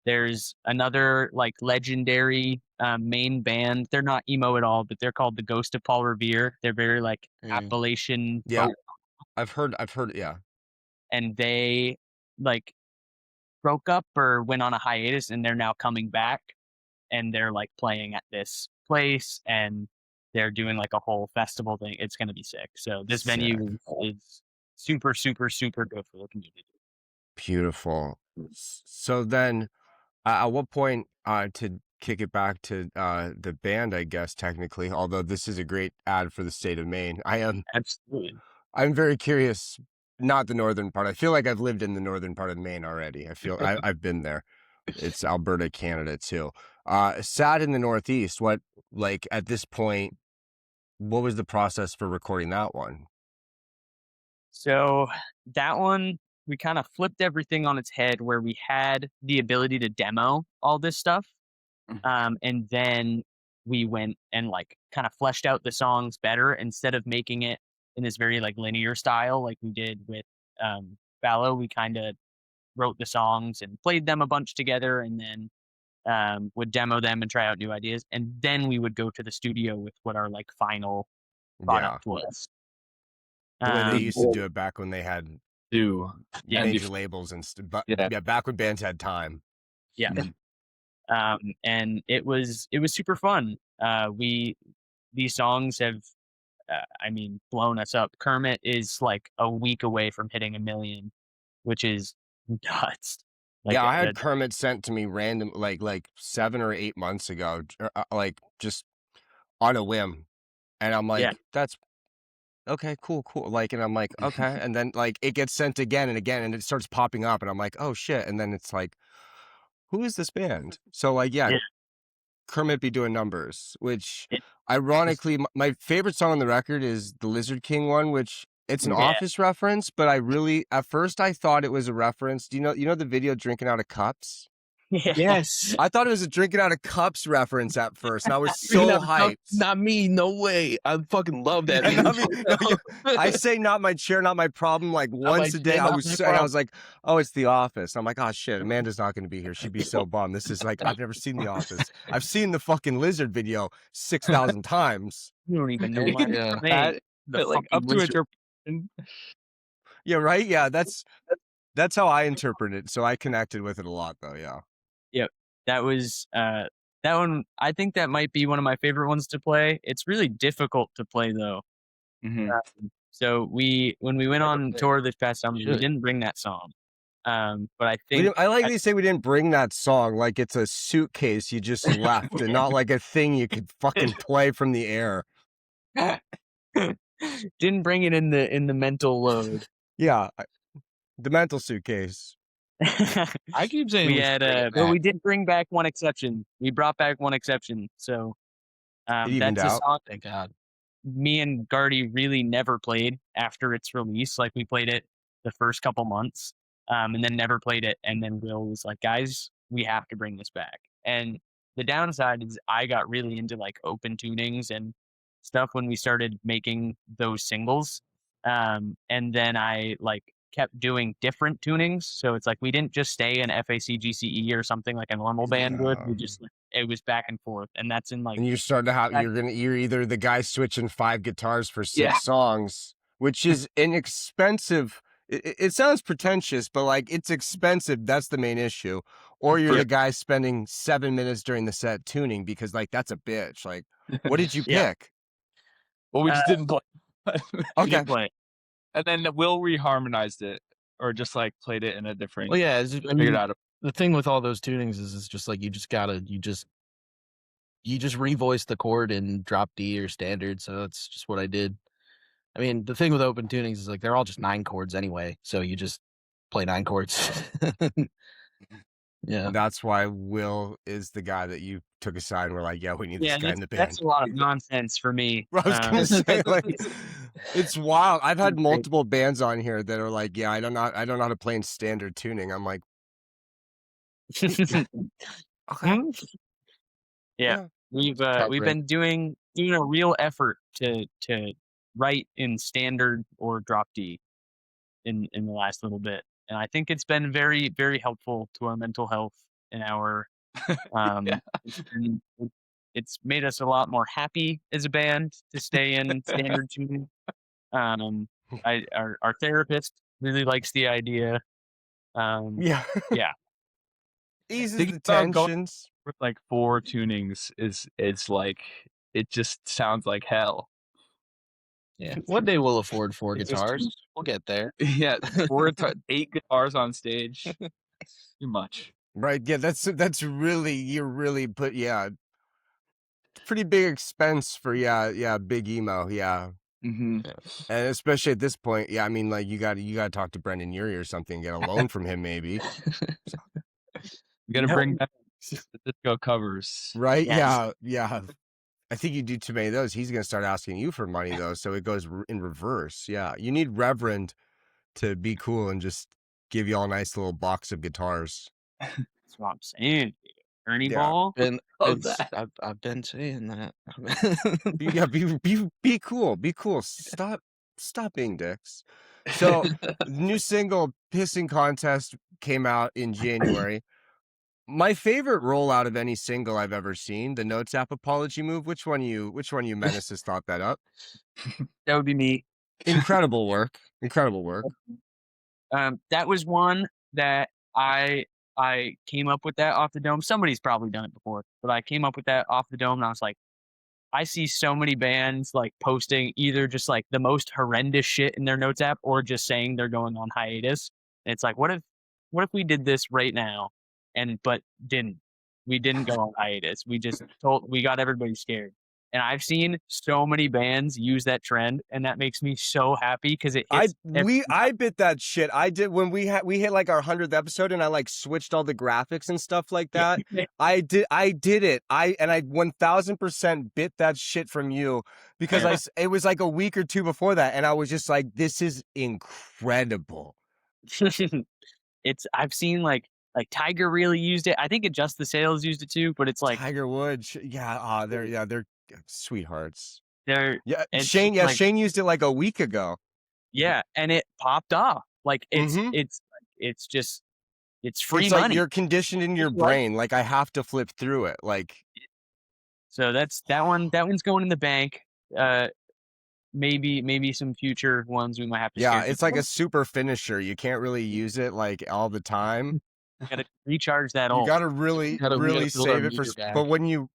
Speaker 3: there's another like legendary Maine band. They're not emo at all, but they're called the Ghost of Paul Revere. They're very like Appalachian folk.
Speaker 1: I've heard, yeah.
Speaker 3: And they like broke up or went on a hiatus, and they're now coming back, and they're like playing at this place, and they're doing like a whole festival thing. It's gonna be sick. So this venue is super, super, super good for the community.
Speaker 1: Beautiful. So then, at what point to kick it back to the band? I guess technically, although this is a great ad for the state of Maine,
Speaker 3: Absolutely.
Speaker 1: I'm very curious. Not the northern part. I feel like I've lived in the northern part of Maine already. I feel I've been there. It's Alberta, Canada too. Sad in the Northeast. What like at this point? What was the process for recording that one?
Speaker 3: So that one, we kind of flipped everything on its head where we had the ability to demo all this stuff. And then we went and like kind of fleshed out the songs better instead of making it in this very like linear style like we did with Fallow. We kind of wrote the songs and played them a bunch together, and then would demo them and try out new ideas, and then we would go to the studio with what our like final product was.
Speaker 1: The way they used to do it back when they had major labels and stuff. Back when bands had time.
Speaker 3: Yeah. And it was super fun. These songs have blown us up. Kermit is like a week away from hitting 1 million, which is nuts. Like,
Speaker 1: Yeah, I had Kermit sent to me random, like 7 or 8 months ago, like just on a whim, and I'm like,
Speaker 3: Yeah.
Speaker 1: "That's okay, cool." Like, and I'm like, "Okay," and then like it gets sent again and again, and it starts popping up, and I'm like, "Oh shit!" And then it's like, "Who is this band?" So like, yeah,
Speaker 3: Yeah.
Speaker 1: Kermit be doing numbers. Which,
Speaker 3: It-
Speaker 1: ironically, my favorite song on the record is the Lizard King one, which. It's an
Speaker 3: Yeah.
Speaker 1: Office reference, but I really, at first I thought it was a reference. Do you know the video Drinking Out of Cups?
Speaker 3: Yeah.
Speaker 5: Yes.
Speaker 1: I thought it was a Drinking Out of Cups reference at first, and I was so hyped.
Speaker 5: Not me, no way. I fucking love that.
Speaker 1: Yeah,
Speaker 5: video.
Speaker 1: I say not my chair, not my problem. Like once a day,
Speaker 5: chair,
Speaker 1: I
Speaker 5: not
Speaker 1: was,
Speaker 5: my
Speaker 1: and I was like, "Oh, it's The Office." I'm like, "Oh shit, Amanda's not going to be here. She'd be so bummed." This is like, I've never seen The Office. I've seen the fucking lizard video 6,000 times.
Speaker 3: You don't even know my
Speaker 5: Yeah.
Speaker 3: name.
Speaker 4: But like up to interpretation.
Speaker 1: Yeah, right. Yeah, that's how I interpret it. So I connected with it a lot, though. Yeah.
Speaker 3: Yep. That was that one. I think that might be one of my favorite ones to play. It's really difficult to play though.
Speaker 4: Mhm.
Speaker 3: So when we went on tour this past summer, we
Speaker 5: Should.
Speaker 3: didn't bring that song. But I think
Speaker 1: I like they say we didn't bring that song like it's a suitcase you just left and not like a thing you could fucking play from the air.
Speaker 3: didn't bring it in the mental load.
Speaker 1: Yeah, the mental suitcase.
Speaker 5: I keep saying
Speaker 3: We had
Speaker 5: should
Speaker 3: but we did bring back one exception. We brought back one exception. So
Speaker 1: It evened
Speaker 3: that's a
Speaker 1: out.
Speaker 3: song
Speaker 5: thank God.
Speaker 3: me and Gardy really never played after its release. Like we played it the first couple months, and then never played it. And then Will was like, "Guys, we have to bring this back." And the downside is I got really into like open tunings and stuff when we started making those singles. And then I like kept doing different tunings. So it's like we didn't just stay in FAC GCE or something like a normal band would. We just it was back and forth, and that's in like.
Speaker 1: And you're starting to have you're either the guy switching 5 guitars for 6
Speaker 4: Yeah.
Speaker 1: songs, which is inexpensive. It sounds pretentious, but like it's expensive. That's the main issue. Or you're the guy spending 7 minutes during the set tuning because like that's a bitch. Like, what did you
Speaker 3: Yeah.
Speaker 1: pick?
Speaker 4: Well, we just didn't play.
Speaker 3: We
Speaker 1: Okay.
Speaker 3: didn't play.
Speaker 4: And then Will reharmonized it, or just like played it in a different.
Speaker 5: Well, yeah. I
Speaker 4: figured
Speaker 5: mean,
Speaker 4: out.
Speaker 5: the thing with all those tunings is it's just like you just revoice the chord in drop D or standard. So that's just what I did. I mean, the thing with open tunings is like they're all just 9 chords anyway. So you just play 9 chords. Yeah.
Speaker 1: And that's why Will is the guy that you took aside and were like, "Yeah, we need this guy in the band."
Speaker 3: That's a lot of nonsense for me.
Speaker 1: I was gonna say, like, it's wild. I've had multiple bands on here that are like, "Yeah, I don't know how to play in standard tuning." I'm like, okay.
Speaker 3: Yeah. We've been doing a real effort to write in standard or drop D in the last little bit, and I think it's been very, very helpful to our mental health and our it's made us a lot more happy as a band to stay in standard tuning. Our therapist really likes the idea.
Speaker 1: Yeah.
Speaker 3: Yeah.
Speaker 1: Eases
Speaker 4: Thinking
Speaker 1: the
Speaker 4: about going
Speaker 1: tensions.
Speaker 4: with like 4 tunings it's like it just sounds like hell.
Speaker 5: Yeah. One day we'll afford 4
Speaker 3: It's just
Speaker 5: guitars. We'll get there.
Speaker 4: Yeah, 8 guitars on stage. Too much.
Speaker 1: Right. Yeah, that's really pretty big expense for big emo. Yeah.
Speaker 4: Mm-hmm.
Speaker 1: And especially at this point, yeah, I mean, like you gotta talk to Brendan Urie or something, get a loan from him maybe.
Speaker 4: We got to bring back the disco covers.
Speaker 1: Right?
Speaker 3: Yes.
Speaker 1: Yeah. I think you do too many of those. He's gonna start asking you for money though, so it goes in reverse. Yeah, you need Reverend to be cool and just give you all a nice little box of guitars.
Speaker 3: That's what I'm saying. Ernie
Speaker 1: Yeah.
Speaker 3: Ball.
Speaker 5: And
Speaker 4: Love that.
Speaker 5: I've been saying that.
Speaker 1: Yeah, be cool. Be cool. Stop being dicks. So, new single "Pissing Contest" came out in January. My favorite rollout of any single I've ever seen, the Notes app apology move. Which one you menaces thought that up?
Speaker 3: That would be me.
Speaker 1: Incredible work.
Speaker 3: That was one that I came up with that off the dome. Somebody's probably done it before, but I came up with that off the dome, and I was like, I see so many bands like posting either just like the most horrendous shit in their Notes app or just saying they're going on hiatus. And it's like, what if what if we did this right now, but we didn't go on hiatus. We got everybody scared. And I've seen so many bands use that trend, and that makes me so happy because it hits.
Speaker 1: I bit that shit. I did when we hit like our 100th episode, and I like switched all the graphics and stuff like that. I did it. I 1000% bit that shit from you because it was like a week or two before that, and I was just like, this is incredible.
Speaker 3: I've seen like Tiger really used it. I think Adjust the Sails used it too, but it's like
Speaker 1: Tiger Woods. Yeah, they're sweethearts.
Speaker 3: they're
Speaker 1: Shane. Yeah, Shane used it like a week ago.
Speaker 3: Yeah, and it popped off. Like it's free
Speaker 1: it's
Speaker 3: money.
Speaker 1: Like you're conditioned in your brain. Like I have to flip through it. Like
Speaker 3: so that one's going in the bank. Maybe some future ones we might have to.
Speaker 1: Yeah, it's like a super finisher. You can't really use it like all the time.
Speaker 3: You gotta recharge that.
Speaker 1: You gotta really save it for. But when you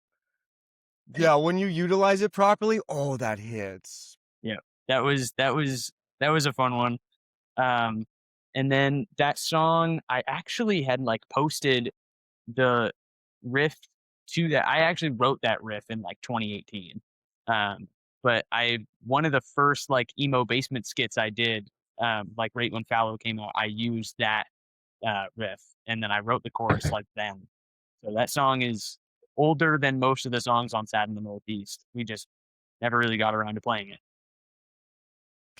Speaker 1: utilize it properly, oh, that hits.
Speaker 3: Yeah, that was a fun one. And then that song, I actually had like posted the riff to that. I actually wrote that riff in like 2018. But one of the first like emo basement skits I did, like right when Fallow came out, I used that riff, and then I wrote the chorus like then. So that song is older than most of the songs on Sad in the Northeast. We just never really got around to playing it.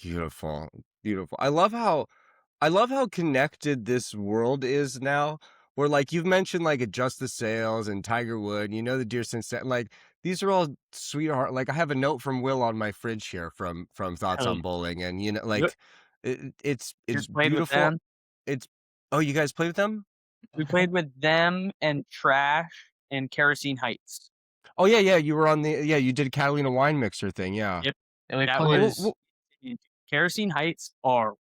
Speaker 1: Beautiful. I love how connected this world is now. Where like you've mentioned like Adjust the Sails and Tiger Wood, the Dear Sunset, like these are all sweetheart. Like I have a note from Will on my fridge here from Thoughts on Bowling, and it's beautiful. You guys played with them?
Speaker 3: We played with them and Trash and Kerosene Heights.
Speaker 1: Oh yeah, you were on you did Catalina Wine Mixer thing, yeah.
Speaker 3: Yep.
Speaker 5: And
Speaker 3: Kerosene Heights are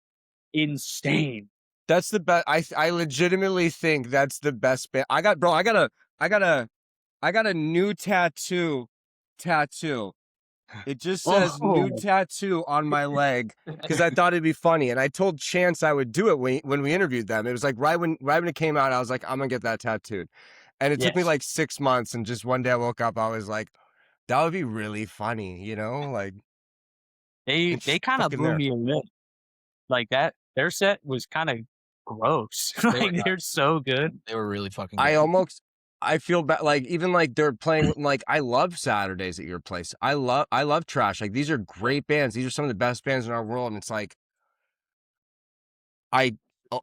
Speaker 3: insane.
Speaker 1: That's the best. I legitimately think that's the best band. I got a new tattoo. It just says new tattoo on my leg because I thought it'd be funny, and I told Chance I would do it when we interviewed them. It was like right when it came out, I was like, I'm gonna get that tattooed, and it took me like 6 months. And just one day I woke up, I was like, that would be really funny, like
Speaker 3: they kind of blew me away. Like that, their set was kind of gross. They're so good.
Speaker 5: They were really fucking good.
Speaker 1: I feel bad, like even like they're playing like I love Saturdays at your place. I love Trash. Like these are great bands. These are some of the best bands in our world, and it's like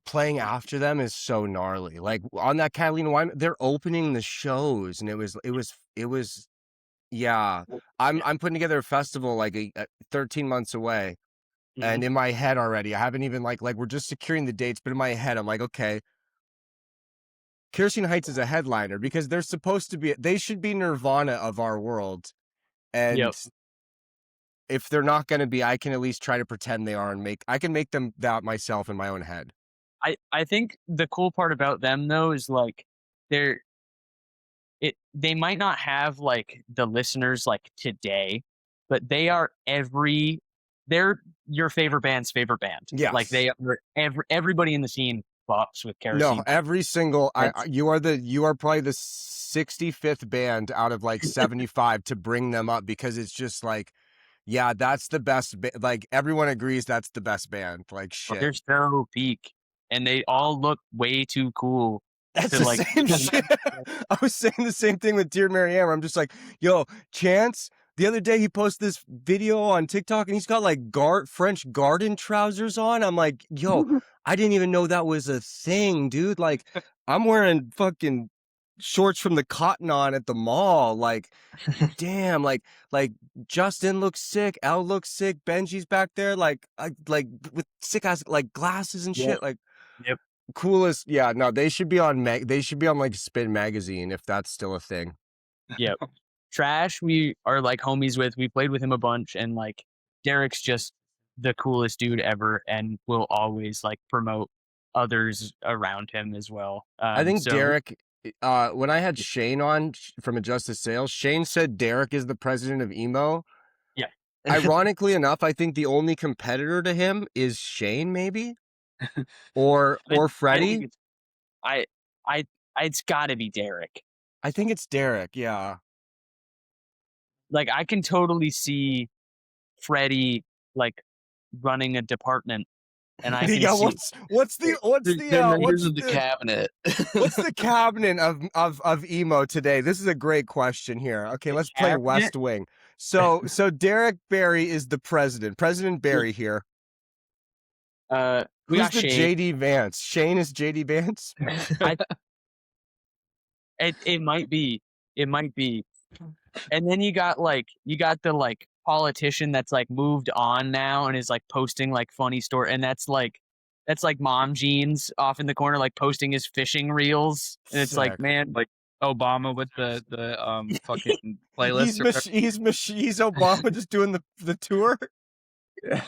Speaker 1: playing after them is so gnarly. Like on that Catalina Wine, they're opening the shows, and it was yeah. I'm putting together a festival like 13 months away. And in my head already, I haven't even like we're just securing the dates, but in my head, I'm like, okay, Kerosene Heights is a headliner because they're supposed to be, they should be Nirvana of our world. And if they're not going to be, I can at least try to pretend they are I can make them that myself in my own head.
Speaker 3: I think the cool part about them though is like they might not have like the listeners like today, but they're your favorite band's favorite band.
Speaker 1: Yeah,
Speaker 3: like they are everybody in the scene bops with Kerosene.
Speaker 1: No, every single you are probably the 65th band out of like 75 to bring them up because it's just like, yeah, that's the best. Like everyone agrees that's the best band. Like shit,
Speaker 3: they're so peak, and they all look way too cool.
Speaker 1: That's the same shit. I was saying the same thing with Dear Mary Ann. I'm just like, yo, Chance. The other day he posted this video on TikTok and he's got like French garden trousers on. I'm like, yo, I didn't even know that was a thing, dude. Like, I'm wearing fucking shorts from the Cotton On at the mall. Like, damn, like Justin looks sick, Al looks sick, Benji's back there, like with sick ass like glasses and shit. Like, coolest. Yeah, no, they should be on like Spin Magazine if that's still a thing.
Speaker 3: Yep. Trash, we are like homies with. We played with him a bunch, and like Derek's just the coolest dude ever, and will always like promote others around him as well.
Speaker 1: I think Derek. When I had Shane on from Adjust the Sails, Shane said Derek is the president of emo.
Speaker 3: Yeah.
Speaker 1: Ironically enough, I think the only competitor to him is Shane, maybe, or Freddie.
Speaker 3: I it's got to be Derek.
Speaker 1: I think it's Derek. Yeah.
Speaker 3: Like I can totally see Freddie like running a department, and I can
Speaker 1: Yeah.
Speaker 3: see
Speaker 1: What's the
Speaker 5: Members of the cabinet.
Speaker 1: what's the cabinet of emo today? This is a great question here. Okay, let's play
Speaker 3: cabinet?
Speaker 1: West Wing. So Derek Barry is the president. President Barry here.
Speaker 3: We
Speaker 1: Who's
Speaker 3: got
Speaker 1: the
Speaker 3: Shane.
Speaker 1: JD Vance? Shane is JD Vance.
Speaker 3: It might be. It might be. And then you got the like politician that's like moved on now and is like posting like funny story, and that's like Mom Jeans off in the corner like posting his fishing reels, and it's like,
Speaker 1: Sick.
Speaker 3: man,
Speaker 4: Like Obama with the fucking playlist.
Speaker 1: He's Obama just doing the tour.
Speaker 4: Yeah.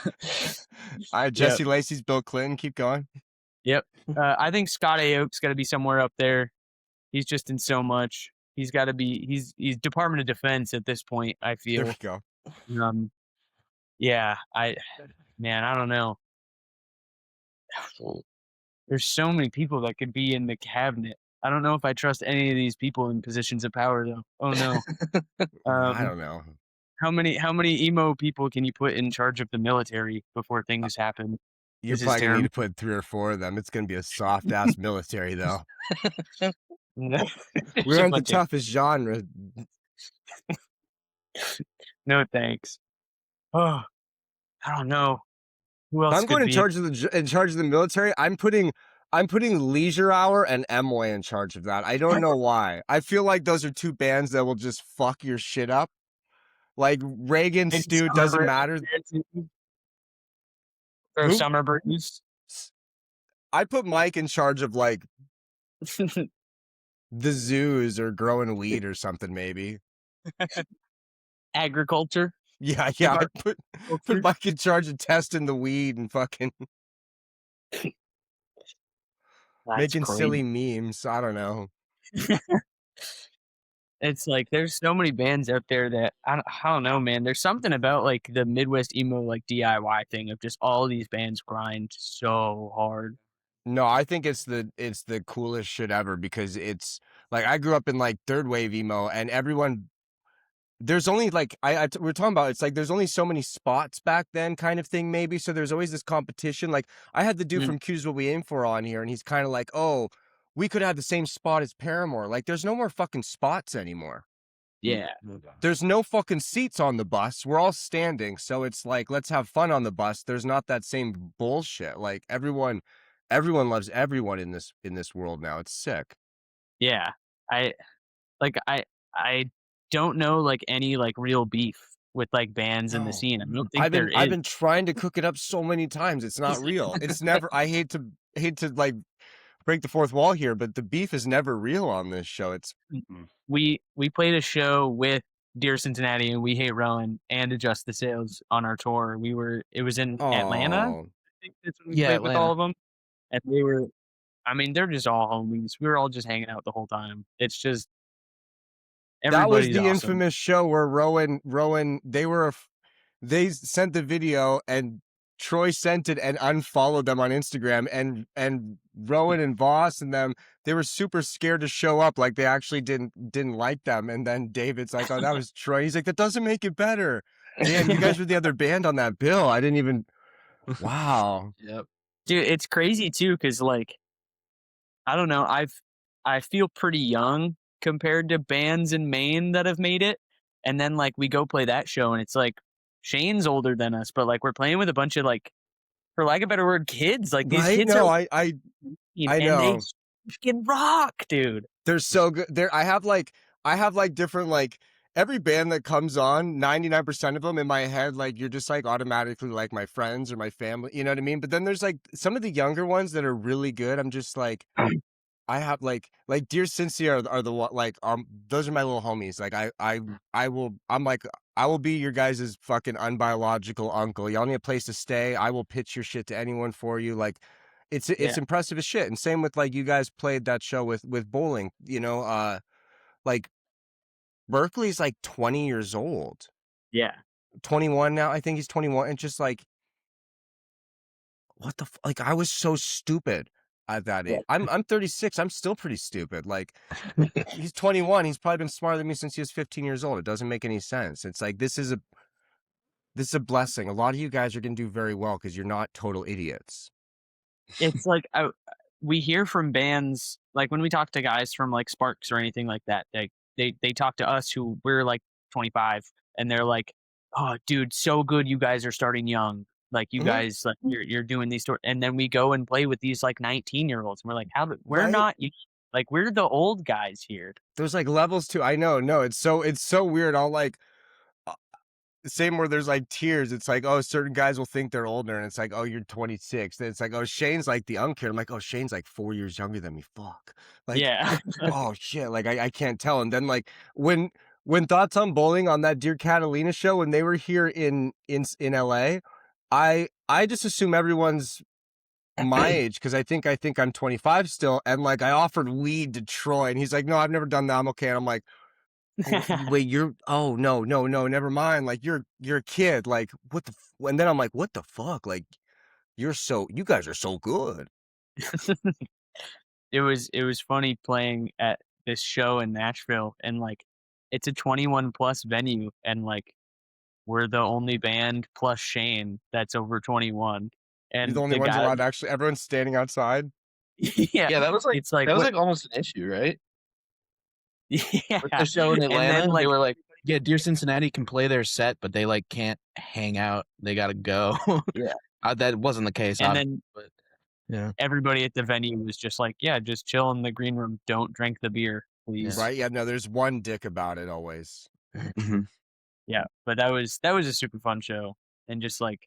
Speaker 1: All right, Jesse Lacey's Bill Clinton. Keep going.
Speaker 3: Yep. I think Scott Aoki's got to be somewhere up there. He's just in so much. He's got to be. He's Department of Defense at this point, I
Speaker 1: There
Speaker 3: feel.
Speaker 1: we go.
Speaker 3: Yeah. I don't know. There's so many people that could be in the cabinet. I don't know if I trust any of these people in positions of power, though. Oh no.
Speaker 1: I don't know.
Speaker 3: How many emo people can you put in charge of the military before things happen?
Speaker 1: You're
Speaker 3: This is
Speaker 1: probably gonna need
Speaker 3: terrible.
Speaker 1: to put 3 or 4 of them. It's gonna be a soft ass military, though. We're on the toughest genre.
Speaker 3: No thanks. Oh, I don't know. Who else
Speaker 1: I'm
Speaker 3: could
Speaker 1: going in
Speaker 3: be?
Speaker 1: charge of the military. I'm putting Leisure Hour and Emway in charge of that. I don't know why. I feel like those are 2 bands that will just fuck your shit up. Like Reagan,
Speaker 3: Maybe
Speaker 1: Stu,
Speaker 3: Summer
Speaker 1: doesn't
Speaker 3: Breeze
Speaker 1: matter.
Speaker 3: Throw
Speaker 1: Who?
Speaker 3: Summer Breeze.
Speaker 1: I put Mike in charge of like the zoos or growing weed or something, maybe.
Speaker 3: Agriculture.
Speaker 1: Yeah. I put Mike in charge of testing the weed and fucking making silly memes. I don't know.
Speaker 3: It's like there's so many bands out there that I don't know, man. There's something about like the Midwest emo like DIY thing of just all these bands grind so hard.
Speaker 1: No, I think it's the coolest shit ever because it's like I grew up in like third wave emo and everyone there's only like we're talking about it's like there's only so many spots back then kind of thing maybe, so there's always this competition. Like I had the dude from Q's What We Aim For on here and he's kind of like, oh, we could have the same spot as Paramore. Like there's no more fucking spots anymore.
Speaker 3: Yeah.
Speaker 1: There's no fucking seats on the bus. We're all standing, so it's like let's have fun on the bus. There's not that same bullshit. Like everyone loves everyone in this world now. It's sick.
Speaker 3: Yeah. I don't know like any like real beef with like bands in the scene. I don't think
Speaker 1: I've been trying to cook it up so many times. It's not real. It's never. I hate to like break the fourth wall here, but the beef is never real on this show. It's
Speaker 3: we played a show with Dear Cincinnati and We Hate Rowan and Adjust the Sails on our tour. It was in Atlanta. I think that's when we played with all of them, and they're just all homies. We were all just hanging out the whole time. It's just
Speaker 1: that was the
Speaker 3: awesome.
Speaker 1: infamous show where Rowan they sent the video and Troy sent it and unfollowed them on Instagram, and Rowan and Voss and them, they were super scared to show up, like they actually didn't like them. And then David's like, oh, that was Troy. He's like, that doesn't make it better. Damn, you guys were the other band on that bill. I didn't even. Wow.
Speaker 5: Yep.
Speaker 3: Dude, it's crazy too, because like I don't know, I feel pretty young compared to bands in Maine that have made it, and then like we go play that show and it's like Shane's older than us, but like we're playing with a bunch of like, for lack of a better word, kids. Like these kids
Speaker 1: are.
Speaker 3: I
Speaker 1: know.
Speaker 3: They fucking rock, dude.
Speaker 1: They're so good. I have like different like every band that comes on, 99% of them in my head, like you're just like automatically like my friends or my family. You know what I mean? But then there's like some of the younger ones that are really good. I'm just like. I have like Dear Cincy are the like those are my little homies. Like I will be your guys' fucking unbiological uncle. Y'all need a place to stay. I will pitch your shit to anyone for you. Like it's impressive as shit. And same with like you guys played that show with bowling, you know, like Berkeley's like 20 years old.
Speaker 3: Yeah.
Speaker 1: 21 now. I think he's 21. And just like what the like I was so stupid. at that age. I'm 36. I'm still pretty stupid. Like, he's 21. He's probably been smarter than me since he was 15 years old. It doesn't make any sense. It's like this is a blessing. A lot of you guys are going to do very well because you're not total idiots.
Speaker 3: It's like we hear from bands, like when we talk to guys from like Sparks or anything like that, they talk to us who we're like 25, and they're like, "Oh, dude, so good you guys are starting young. Like you guys, like you're doing these stories." And then we go and play with these like 19-year-olds, and we're like, we're
Speaker 1: Right?
Speaker 3: not like we're the old guys here.
Speaker 1: There's like levels too. I know. No, it's so weird. I'll like same where there's like tiers. It's like, oh, certain guys will think they're older, and it's like, oh, you're 26. Then it's like, oh, Shane's like the young kid. I'm like, oh, Shane's like 4 years younger than me. Fuck. Like,
Speaker 3: Yeah.
Speaker 1: oh shit. Like I can't tell. And then like when Thoughts on Bowling on that Dear Catalina show, when they were here in LA, I just assume everyone's my age because I think I'm 25 still. And like I offered weed to Troy, and he's like, no, I've never done that. I'm okay. And I'm like, wait, no, never mind. Like you're a kid. Like what the? And then I'm like, what the fuck? Like you guys are so good.
Speaker 3: It was funny playing at this show in Nashville, and like it's a 21 plus venue, and like we're the only band plus Shane that's over 21. And
Speaker 1: You're the only ones allowed to actually. Everyone's standing outside.
Speaker 3: Yeah,
Speaker 5: that was like
Speaker 3: it's like
Speaker 5: that was
Speaker 3: what-
Speaker 5: like almost an issue, right?
Speaker 3: yeah.
Speaker 5: With the show in
Speaker 3: And
Speaker 5: Atlanta,
Speaker 3: then, like,
Speaker 5: they were like, "Yeah, Dear Cincinnati can play their set, but they like can't hang out. They gotta go."
Speaker 3: Yeah.
Speaker 5: That wasn't the case.
Speaker 3: and then
Speaker 5: but yeah,
Speaker 3: everybody at the venue was just like, yeah, just chill in the green room. Don't drink the beer, please.
Speaker 1: Right? Yeah. No, there's one dick about it always.
Speaker 3: Yeah, but that was a super fun show, and just like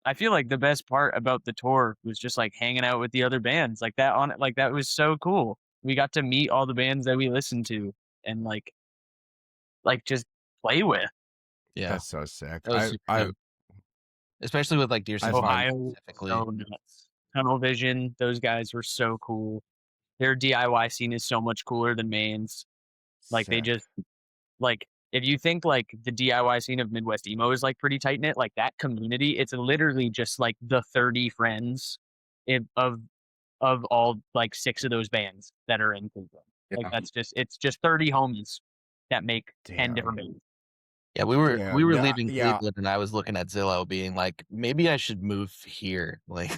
Speaker 3: I feel like the best part about the tour was just like hanging out with the other bands like that on it. Like that was so cool. We got to meet all the bands that we listened to and like just play with.
Speaker 5: yeah.
Speaker 1: That's so sick.
Speaker 5: That was super fun. Especially with like Dear Cincinnati
Speaker 3: Ohio,
Speaker 5: specifically.
Speaker 3: so nuts. Tunnel Vision, those guys were so cool. Their DIY scene is so much cooler than Maine's. Like they
Speaker 1: Sick.
Speaker 3: just like if you think like the DIY scene of Midwest emo is like pretty tight knit, like that community, it's literally just like the 30 friends of all like 6 of those bands that are in Cleveland. Like it's just 30 homies that make 10 different bands.
Speaker 5: Yeah, we were
Speaker 1: Yeah,
Speaker 5: leaving
Speaker 1: yeah.
Speaker 5: Cleveland, and I was looking at Zillow, being like, maybe I should move here. Like,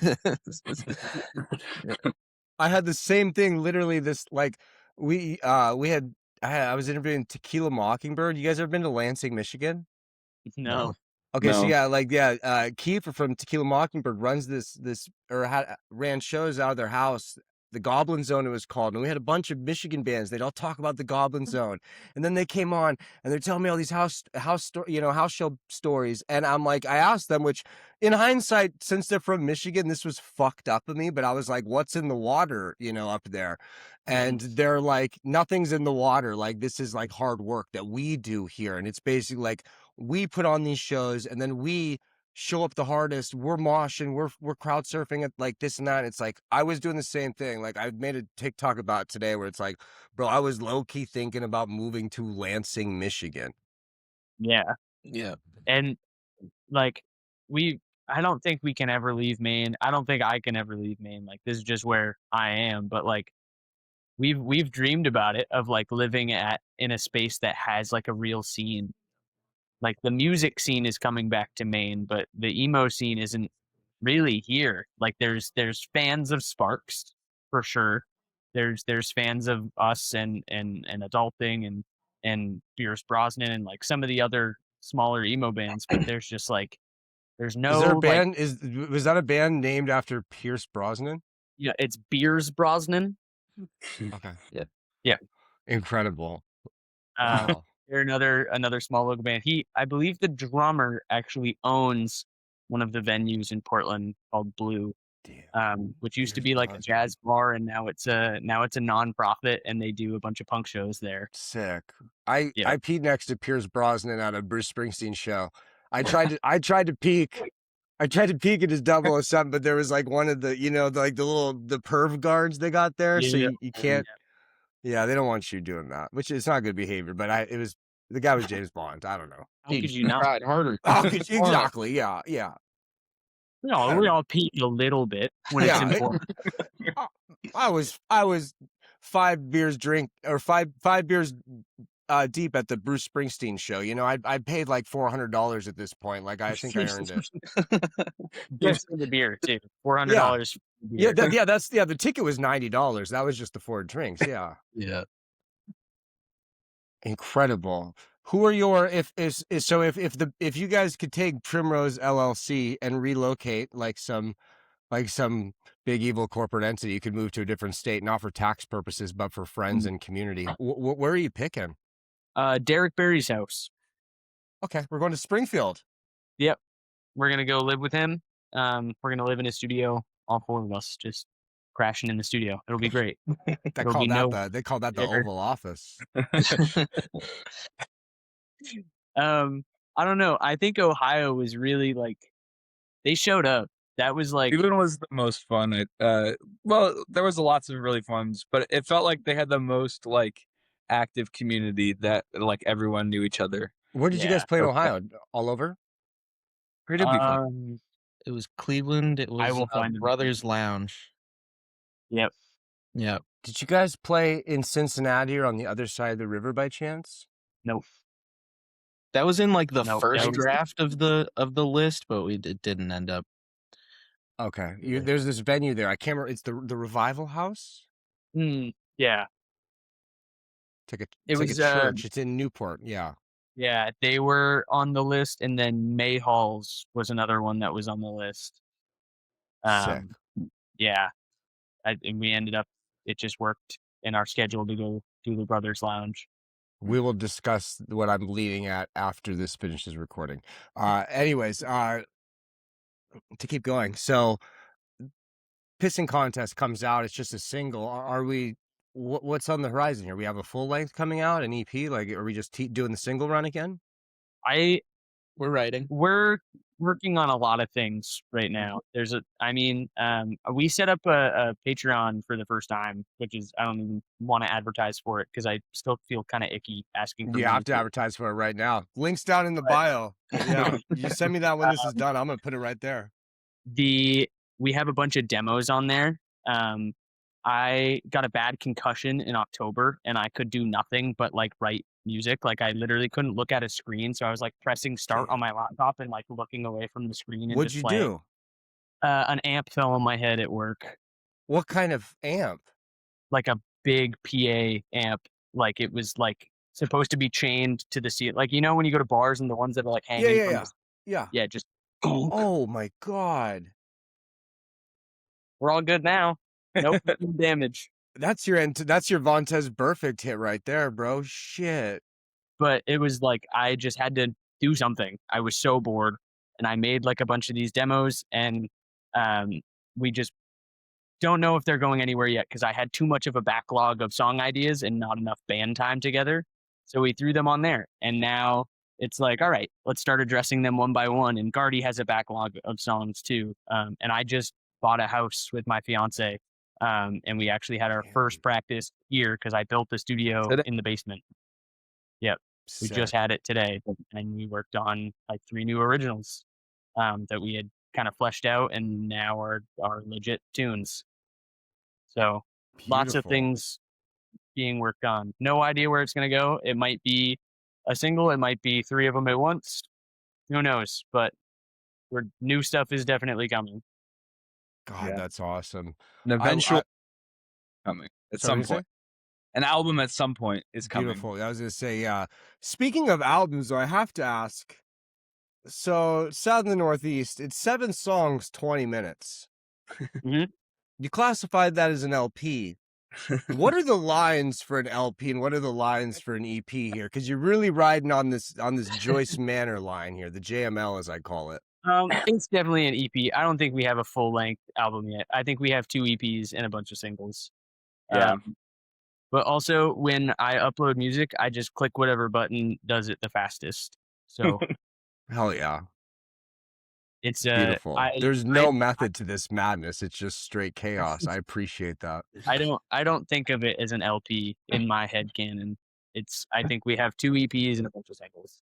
Speaker 1: I had the same thing. Literally, this like I was interviewing Tequila Mockingbird. You guys ever been to Lansing, Michigan?
Speaker 3: No.
Speaker 1: Okay, so
Speaker 4: No.
Speaker 1: Kiefer from Tequila Mockingbird runs ran shows out of their house. The Goblin Zone, it was called, and we had a bunch of Michigan bands. They'd all talk about the Goblin Zone, and then they came on and they're telling me all these house show stories. And I'm like, I asked them, which in hindsight, since they're from Michigan, this was fucked up of me. But I was like, what's in the water, up there? And they're like, nothing's in the water. Like this is like hard work that we do here, and it's basically like we put on these shows, and then we show up the hardest. We're moshing, we're crowd surfing at like this and that. It's like I was doing the same thing. Like I made a TikTok about it today where it's like, bro, I was low key thinking about moving to Lansing, Michigan.
Speaker 3: Yeah.
Speaker 5: yeah,
Speaker 3: And like I don't think we can ever leave Maine. I don't think I can ever leave Maine. Like this is just where I am. But like we've dreamed about it, of like living in a space that has like a real scene. Like the music scene is coming back to Maine, but the emo scene isn't really here. Like there's fans of Sparks for sure. There's fans of us and Adulting and Pierce Brosnan and like some of the other smaller emo bands, but there's just like there's no.
Speaker 1: Is there a band?
Speaker 3: Like,
Speaker 1: was that a band named after Pierce Brosnan?
Speaker 3: yeah, it's Beers Brosnan.
Speaker 1: Okay.
Speaker 3: Yeah.
Speaker 1: Incredible.
Speaker 3: Wow. They're another small local band. I believe the drummer actually owns one of the venues in Portland called Blue, which used to be like a jazz bar, and now it's a nonprofit, and they do a bunch of punk shows there.
Speaker 1: Sick. I peed next to Pierce Brosnan at a Bruce Springsteen show. I tried to peek. I tried to peek at his 007, but there was like one of the, the perv guards they got there, so you can't. Yeah, they don't want you doing that, which is not good behavior. But the guy was James Bond. I don't know.
Speaker 3: How could you not?
Speaker 5: tried harder.
Speaker 1: Exactly. Yeah.
Speaker 3: No, we all pee a little bit when it's important.
Speaker 1: I was 5 beers deep at the Bruce Springsteen show. You know, I paid like $400 at this point. Like I think I earned it.
Speaker 3: Just for the beer too. $400
Speaker 1: Yeah.
Speaker 3: for the beer.
Speaker 1: The ticket was $90. That was just the 4 drinks. Yeah.
Speaker 5: Yeah.
Speaker 1: Incredible. Who are your if you guys could take Primrose LLC and relocate like some big evil corporate entity, you could move to a different state, not for tax purposes, but for friends and community. Where are you picking?
Speaker 3: Derek Barry's house.
Speaker 1: Okay, we're going to Springfield.
Speaker 3: Yep. We're gonna go live with him. We're gonna live in his studio, all 4 of us, just crashing in the studio. It'll be great.
Speaker 1: They call that the Oval Office.
Speaker 3: I don't know. I think Ohio was really like they showed up. That was like
Speaker 4: Cleveland was the most fun. Well, there was lots of really fun, but it felt like they had the most like active community that like everyone knew each other.
Speaker 1: Where did you guys play in Ohio? All over?
Speaker 4: Where did we play?
Speaker 5: It was Cleveland. It was
Speaker 3: will find it.
Speaker 5: Brothers Lounge.
Speaker 3: Yep.
Speaker 5: Yep.
Speaker 1: Did you guys play in Cincinnati or on the other side of the river by chance?
Speaker 3: Nope.
Speaker 5: That was in like the
Speaker 3: Nope,
Speaker 5: first
Speaker 3: that was-
Speaker 5: draft of the list, but it didn't end up.
Speaker 1: Okay. There's this venue there. I can't remember. It's the Revival House.
Speaker 3: Yeah.
Speaker 1: It
Speaker 3: It
Speaker 1: was
Speaker 3: was,
Speaker 1: a church. It's in Newport. Yeah.
Speaker 3: Yeah, they were on the list, and then May Halls was another one that was on the list.
Speaker 1: Sick.
Speaker 3: Yeah, and we ended up. It just worked in our schedule to go do the Brothers Lounge.
Speaker 1: We will discuss what I'm leading at after this finishes recording. Anyways, to keep going. So, Pissing Contest comes out. It's just a single. Are we? What's on the horizon here? We have a full length coming out, an EP. Like, are we just doing the single run again?
Speaker 5: We're writing.
Speaker 3: We're working on a lot of things right now. We set up a Patreon for the first time, which is I don't even want to advertise for it because I still feel kind of icky asking for
Speaker 1: You
Speaker 3: money
Speaker 1: have to advertise for it right now. Links down in the bio. Yeah, you send me that when this is done. I'm gonna put it right there.
Speaker 3: We have a bunch of demos on there. I got a bad concussion in October and I could do nothing but like write music. Like I literally couldn't look at a screen. So I was like pressing start on my laptop and like looking away from the screen. And
Speaker 1: What'd you do?
Speaker 3: An amp fell on my head at work.
Speaker 1: What kind of amp?
Speaker 3: Like a big PA amp. Like it was like supposed to be chained to the ceiling. Like, you know, when you go to bars and the ones that are like hanging.
Speaker 1: Yeah.
Speaker 3: Just.
Speaker 1: Oh my God.
Speaker 3: We're all good now. Nope. Damage.
Speaker 1: That's your Vontez Perfect hit right there, bro. Shit.
Speaker 3: But it was like I just had to do something. I was so bored, and I made like a bunch of these demos, and we just don't know if they're going anywhere yet because I had too much of a backlog of song ideas and not enough band time together. So we threw them on there, and now it's like, all right, let's start addressing them one by one. And Gardy has a backlog of songs too, and I just bought a house with my fiance. And we actually had our first practice here because I built the studio in the basement. Yep. We just had it today, and we worked on like 3 new originals that we had kind of fleshed out and now are legit tunes. So lots of things being worked on. No idea where it's going to go. It might be a single. It might be 3 of them at once. Who knows? But new stuff is definitely coming.
Speaker 1: God, that's awesome.
Speaker 4: An eventual coming at some point. An album at some point is coming.
Speaker 1: Beautiful. I was going to say, yeah. Speaking of albums, though, I have to ask. So, South and the Northeast, it's 7 songs, 20 minutes.
Speaker 3: Mm-hmm.
Speaker 1: You classified that as an LP. What are the lines for an LP and what are the lines for an EP here? Because you're really riding on this Joyce Manor line here, the JML as I call it.
Speaker 3: It's definitely an EP. I don't think we have a full-length album yet. I think we have 2 EPs and a bunch of singles.
Speaker 4: Yeah.
Speaker 3: But also, when I upload music, I just click whatever button does it the fastest. So,
Speaker 1: hell yeah,
Speaker 3: it's
Speaker 1: beautiful. There's no method to this madness. It's just straight chaos. I appreciate that.
Speaker 3: I don't think of it as an LP in my head canon. I think we have 2 EPs and a bunch of singles.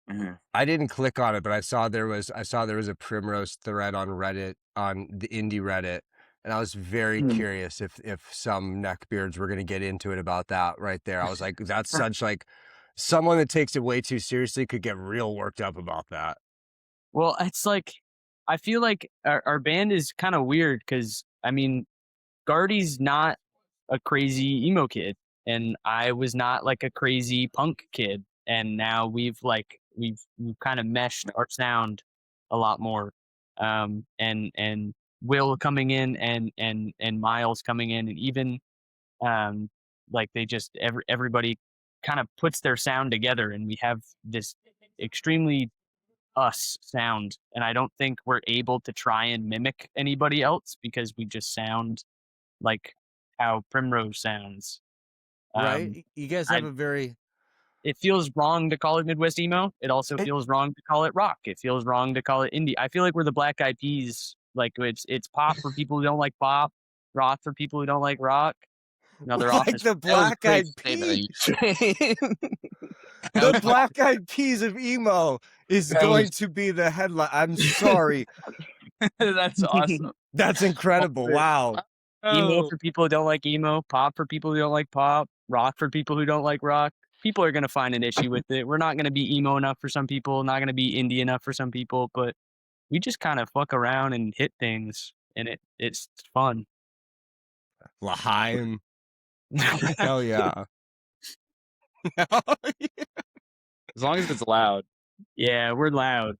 Speaker 1: Mm-hmm. I didn't click on it, but I saw there was a Primrose thread on Reddit, on the indie Reddit, And I was very curious if some neckbeards were going to get into it about that right there. I was like, that's such like someone that takes it way too seriously could get real worked up about that.
Speaker 3: Well, it's like, I feel like our band is kind of weird because, I mean, Gardy's not a crazy emo kid, and I was not like a crazy punk kid. And now we've kind of meshed our sound a lot more. And Will coming in and Miles coming in, and even like they just everybody kind of puts their sound together, and we have this extremely us sound. And I don't think we're able to try and mimic anybody else because we just sound like how Primrose sounds.
Speaker 1: Right? You guys have a very
Speaker 3: It feels wrong to call it Midwest emo. It also feels wrong to call it rock. It feels wrong to call it indie. I feel like we're the Black Eyed Peas. Like it's pop for people who don't like pop, rock for people who don't like rock. Another
Speaker 1: like
Speaker 3: office.
Speaker 1: the Black Eyed Peas. The Black Eyed Peas of emo is going to be the headline. I'm sorry.
Speaker 4: That's awesome.
Speaker 1: That's incredible. Wow.
Speaker 3: Emo for people who don't like emo, pop for people who don't like pop, rock for people who don't like rock. People are going to find an issue with it. We're not going to be emo enough for some people, not going to be indie enough for some people, but we just kind of fuck around and hit things, and it's fun.
Speaker 1: L'Haim. Hell yeah. Hell yeah.
Speaker 4: As long as it's loud.
Speaker 3: Yeah, we're loud.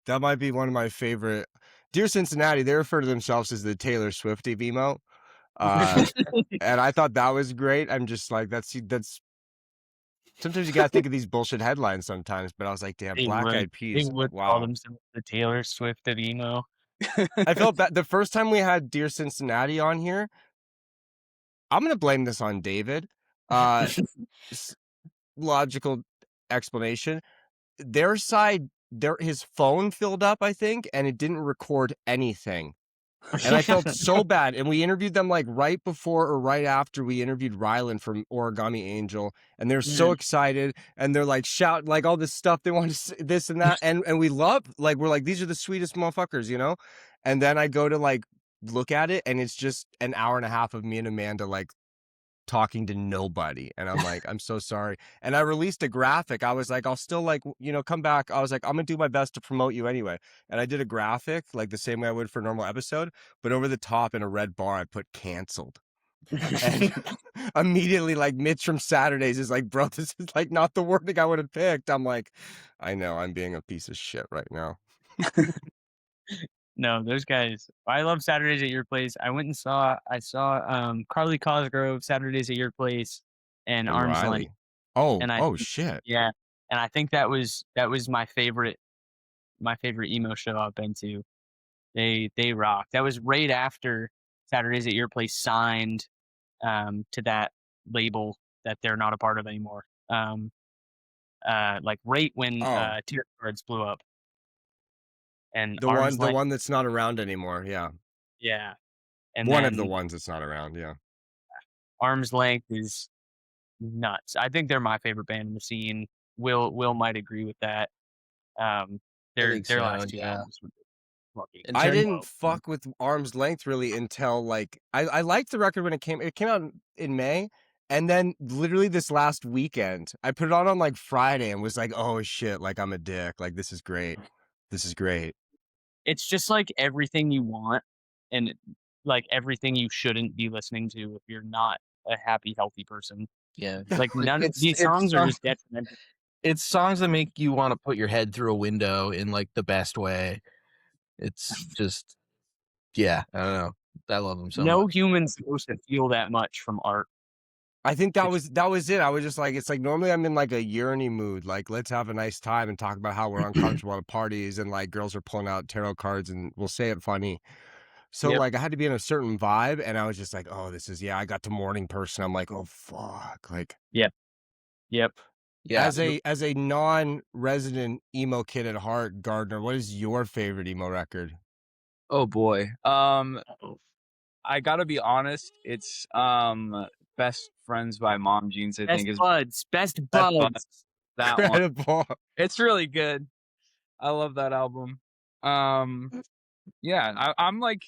Speaker 1: That might be one of my favorite. Dear Cincinnati, they refer to themselves as the Taylor Swift of emo. And I thought that was great. I'm just like, that's sometimes you gotta think of these bullshit headlines sometimes, but I was like, damn, Black Eyed Peas.
Speaker 3: They would
Speaker 1: Wow.
Speaker 3: call themselves the Taylor Swift of emo.
Speaker 1: I felt bad the first time we had Dear Cincinnati on here. I'm gonna blame this on David. Logical explanation. Their side, his phone filled up, I think, and it didn't record anything. And I felt so bad. And we interviewed them like right before or right after we interviewed Rylan from Origami Angel. And they're so excited. And they're like shout like all this stuff. They want to say this and that. And we love, like, we're like, these are the sweetest motherfuckers, you know? And then I go to like look at it, and it's just an hour and a half of me and Amanda like talking to nobody. And I'm like, I'm so sorry. And I released a graphic. I was like, I'll still like, you know, come back. I was like, I'm gonna do my best to promote you anyway. And I did a graphic like the same way I would for a normal episode, but over the top in a red bar I put canceled. And immediately like Mitch from Saturdays is like, bro, this is like not the wording I would have picked. I'm like, I know I'm being a piece of shit right now.
Speaker 3: No, those guys. I love Saturdays at Your Place. I went and saw Carly Cosgrove Saturdays at Your Place and Arms
Speaker 1: Riley.
Speaker 3: Length.
Speaker 1: Oh,
Speaker 3: And
Speaker 1: shit.
Speaker 3: Yeah. And I think that was my favorite emo show I've been to. They rock. That was right after Saturdays at Your Place signed to that label that they're not a part of anymore. Like right when Tear Cards blew up. And
Speaker 1: the one that's not around anymore, yeah.
Speaker 3: Yeah. And
Speaker 1: one of the ones that's not around, yeah.
Speaker 3: Arms Length is nuts. I think they're my favorite band in the scene. Will might agree with that. Their last two albums were fucking.
Speaker 1: I didn't fuck with Arms Length really until like I liked the record when it came out in May, and then literally this last weekend I put it on like Friday and was like, oh shit, like I'm a dick, like this is great. It's
Speaker 3: just like everything you want, and like everything you shouldn't be listening to if you're not a happy, healthy person.
Speaker 5: Yeah.
Speaker 3: Like none of these songs are just detrimental.
Speaker 5: It's songs that make you want to put your head through a window in like the best way. It's just, yeah, I don't know. I love them so much.
Speaker 3: No human's supposed to feel that much from art.
Speaker 1: I think that was it. I was just like, it's like normally I'm in like a yearning mood. Like, let's have a nice time and talk about how we're uncomfortable at parties and like girls are pulling out tarot cards and we'll say it funny. So like I had to be in a certain vibe, and I was just like, oh, this is, I got to morning person. I'm like, oh fuck. Like,
Speaker 3: Yep.
Speaker 5: Yeah.
Speaker 1: As a non-resident emo kid at heart, Gardner, what is your favorite emo record?
Speaker 4: Oh boy. I gotta be honest, it's Best Friends by Mom Jeans, I think is
Speaker 3: Best Buds.
Speaker 4: That
Speaker 1: Incredible.
Speaker 4: one. It's really good. I love that album. Yeah, I'm like,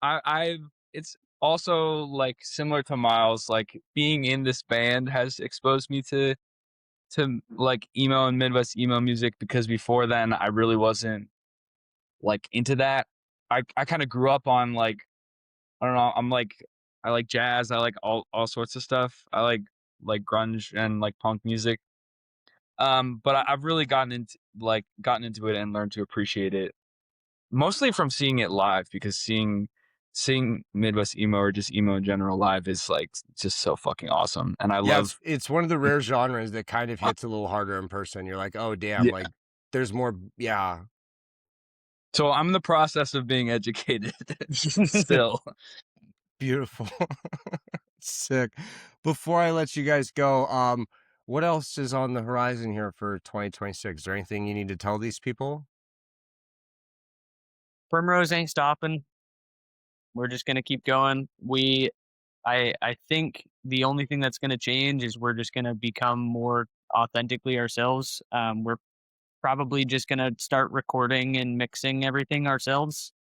Speaker 4: I've it's also like similar to Miles. Like being in this band has exposed me to like emo and Midwest emo music, because before then I really wasn't like into that. I kind of grew up on like, I don't know, I like jazz, I like all sorts of stuff. I like grunge and like punk music. But I've really gotten into it and learned to appreciate it mostly from seeing it live, because seeing Midwest emo or just emo in general live is like just so fucking awesome. And I
Speaker 1: Yeah,
Speaker 4: love
Speaker 1: it's one of the rare genres that kind of hits a little harder in person. You're like, oh damn,
Speaker 4: Yeah.
Speaker 1: like there's more. Yeah,
Speaker 4: So I'm in the process of being educated still.
Speaker 1: beautiful, sick. Before I let you guys go, what else is on the horizon here for 2026? Is there anything you need to tell these people?
Speaker 3: Primrose ain't stopping. We're just gonna keep going. I think the only thing that's gonna change is we're just gonna become more authentically ourselves. We're probably just gonna start recording and mixing everything ourselves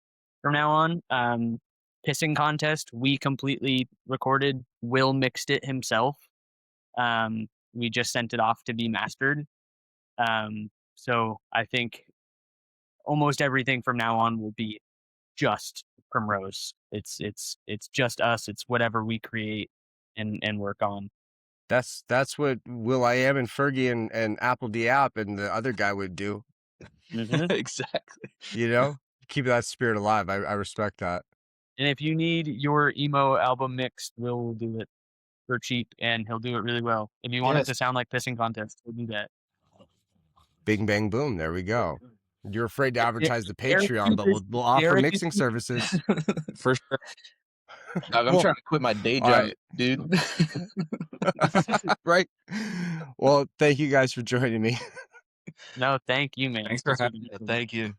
Speaker 3: from now on. Pissing contest, we completely recorded. Will mixed it himself. We just sent it off to be mastered. So I think almost everything from now on will be just Primrose. It's just us. It's whatever we create and work on.
Speaker 1: That's what Will I Am and Fergie and Apple D App and the other guy would do.
Speaker 3: Mhm.
Speaker 4: Exactly.
Speaker 1: You know, keep that spirit alive. I respect that.
Speaker 3: And if you need your emo album mixed, Will do it for cheap, and he'll do it really well. If you want it
Speaker 5: Yes.
Speaker 3: to sound like pissing contest, he'll do that.
Speaker 1: Bing bang boom. There we go. You're afraid to advertise the
Speaker 3: Derek
Speaker 1: Patreon, but
Speaker 3: uses-
Speaker 1: we'll offer
Speaker 3: Derek
Speaker 1: mixing
Speaker 3: uses-
Speaker 1: services.
Speaker 4: For sure.
Speaker 5: I'm
Speaker 1: Well,
Speaker 5: trying to quit my day
Speaker 1: all
Speaker 5: job,
Speaker 1: right.
Speaker 5: dude.
Speaker 1: Right. Well, thank you guys for joining me.
Speaker 3: No, thank you, man.
Speaker 4: Thanks for having
Speaker 3: me.
Speaker 5: Thank you.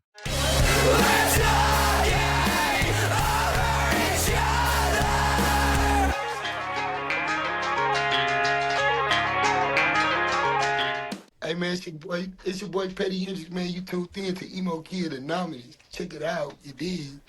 Speaker 6: Hey man, it's your boy Petty Hendrix, man. You tuned in to Emo Kid Anomalies. Check it out, you did.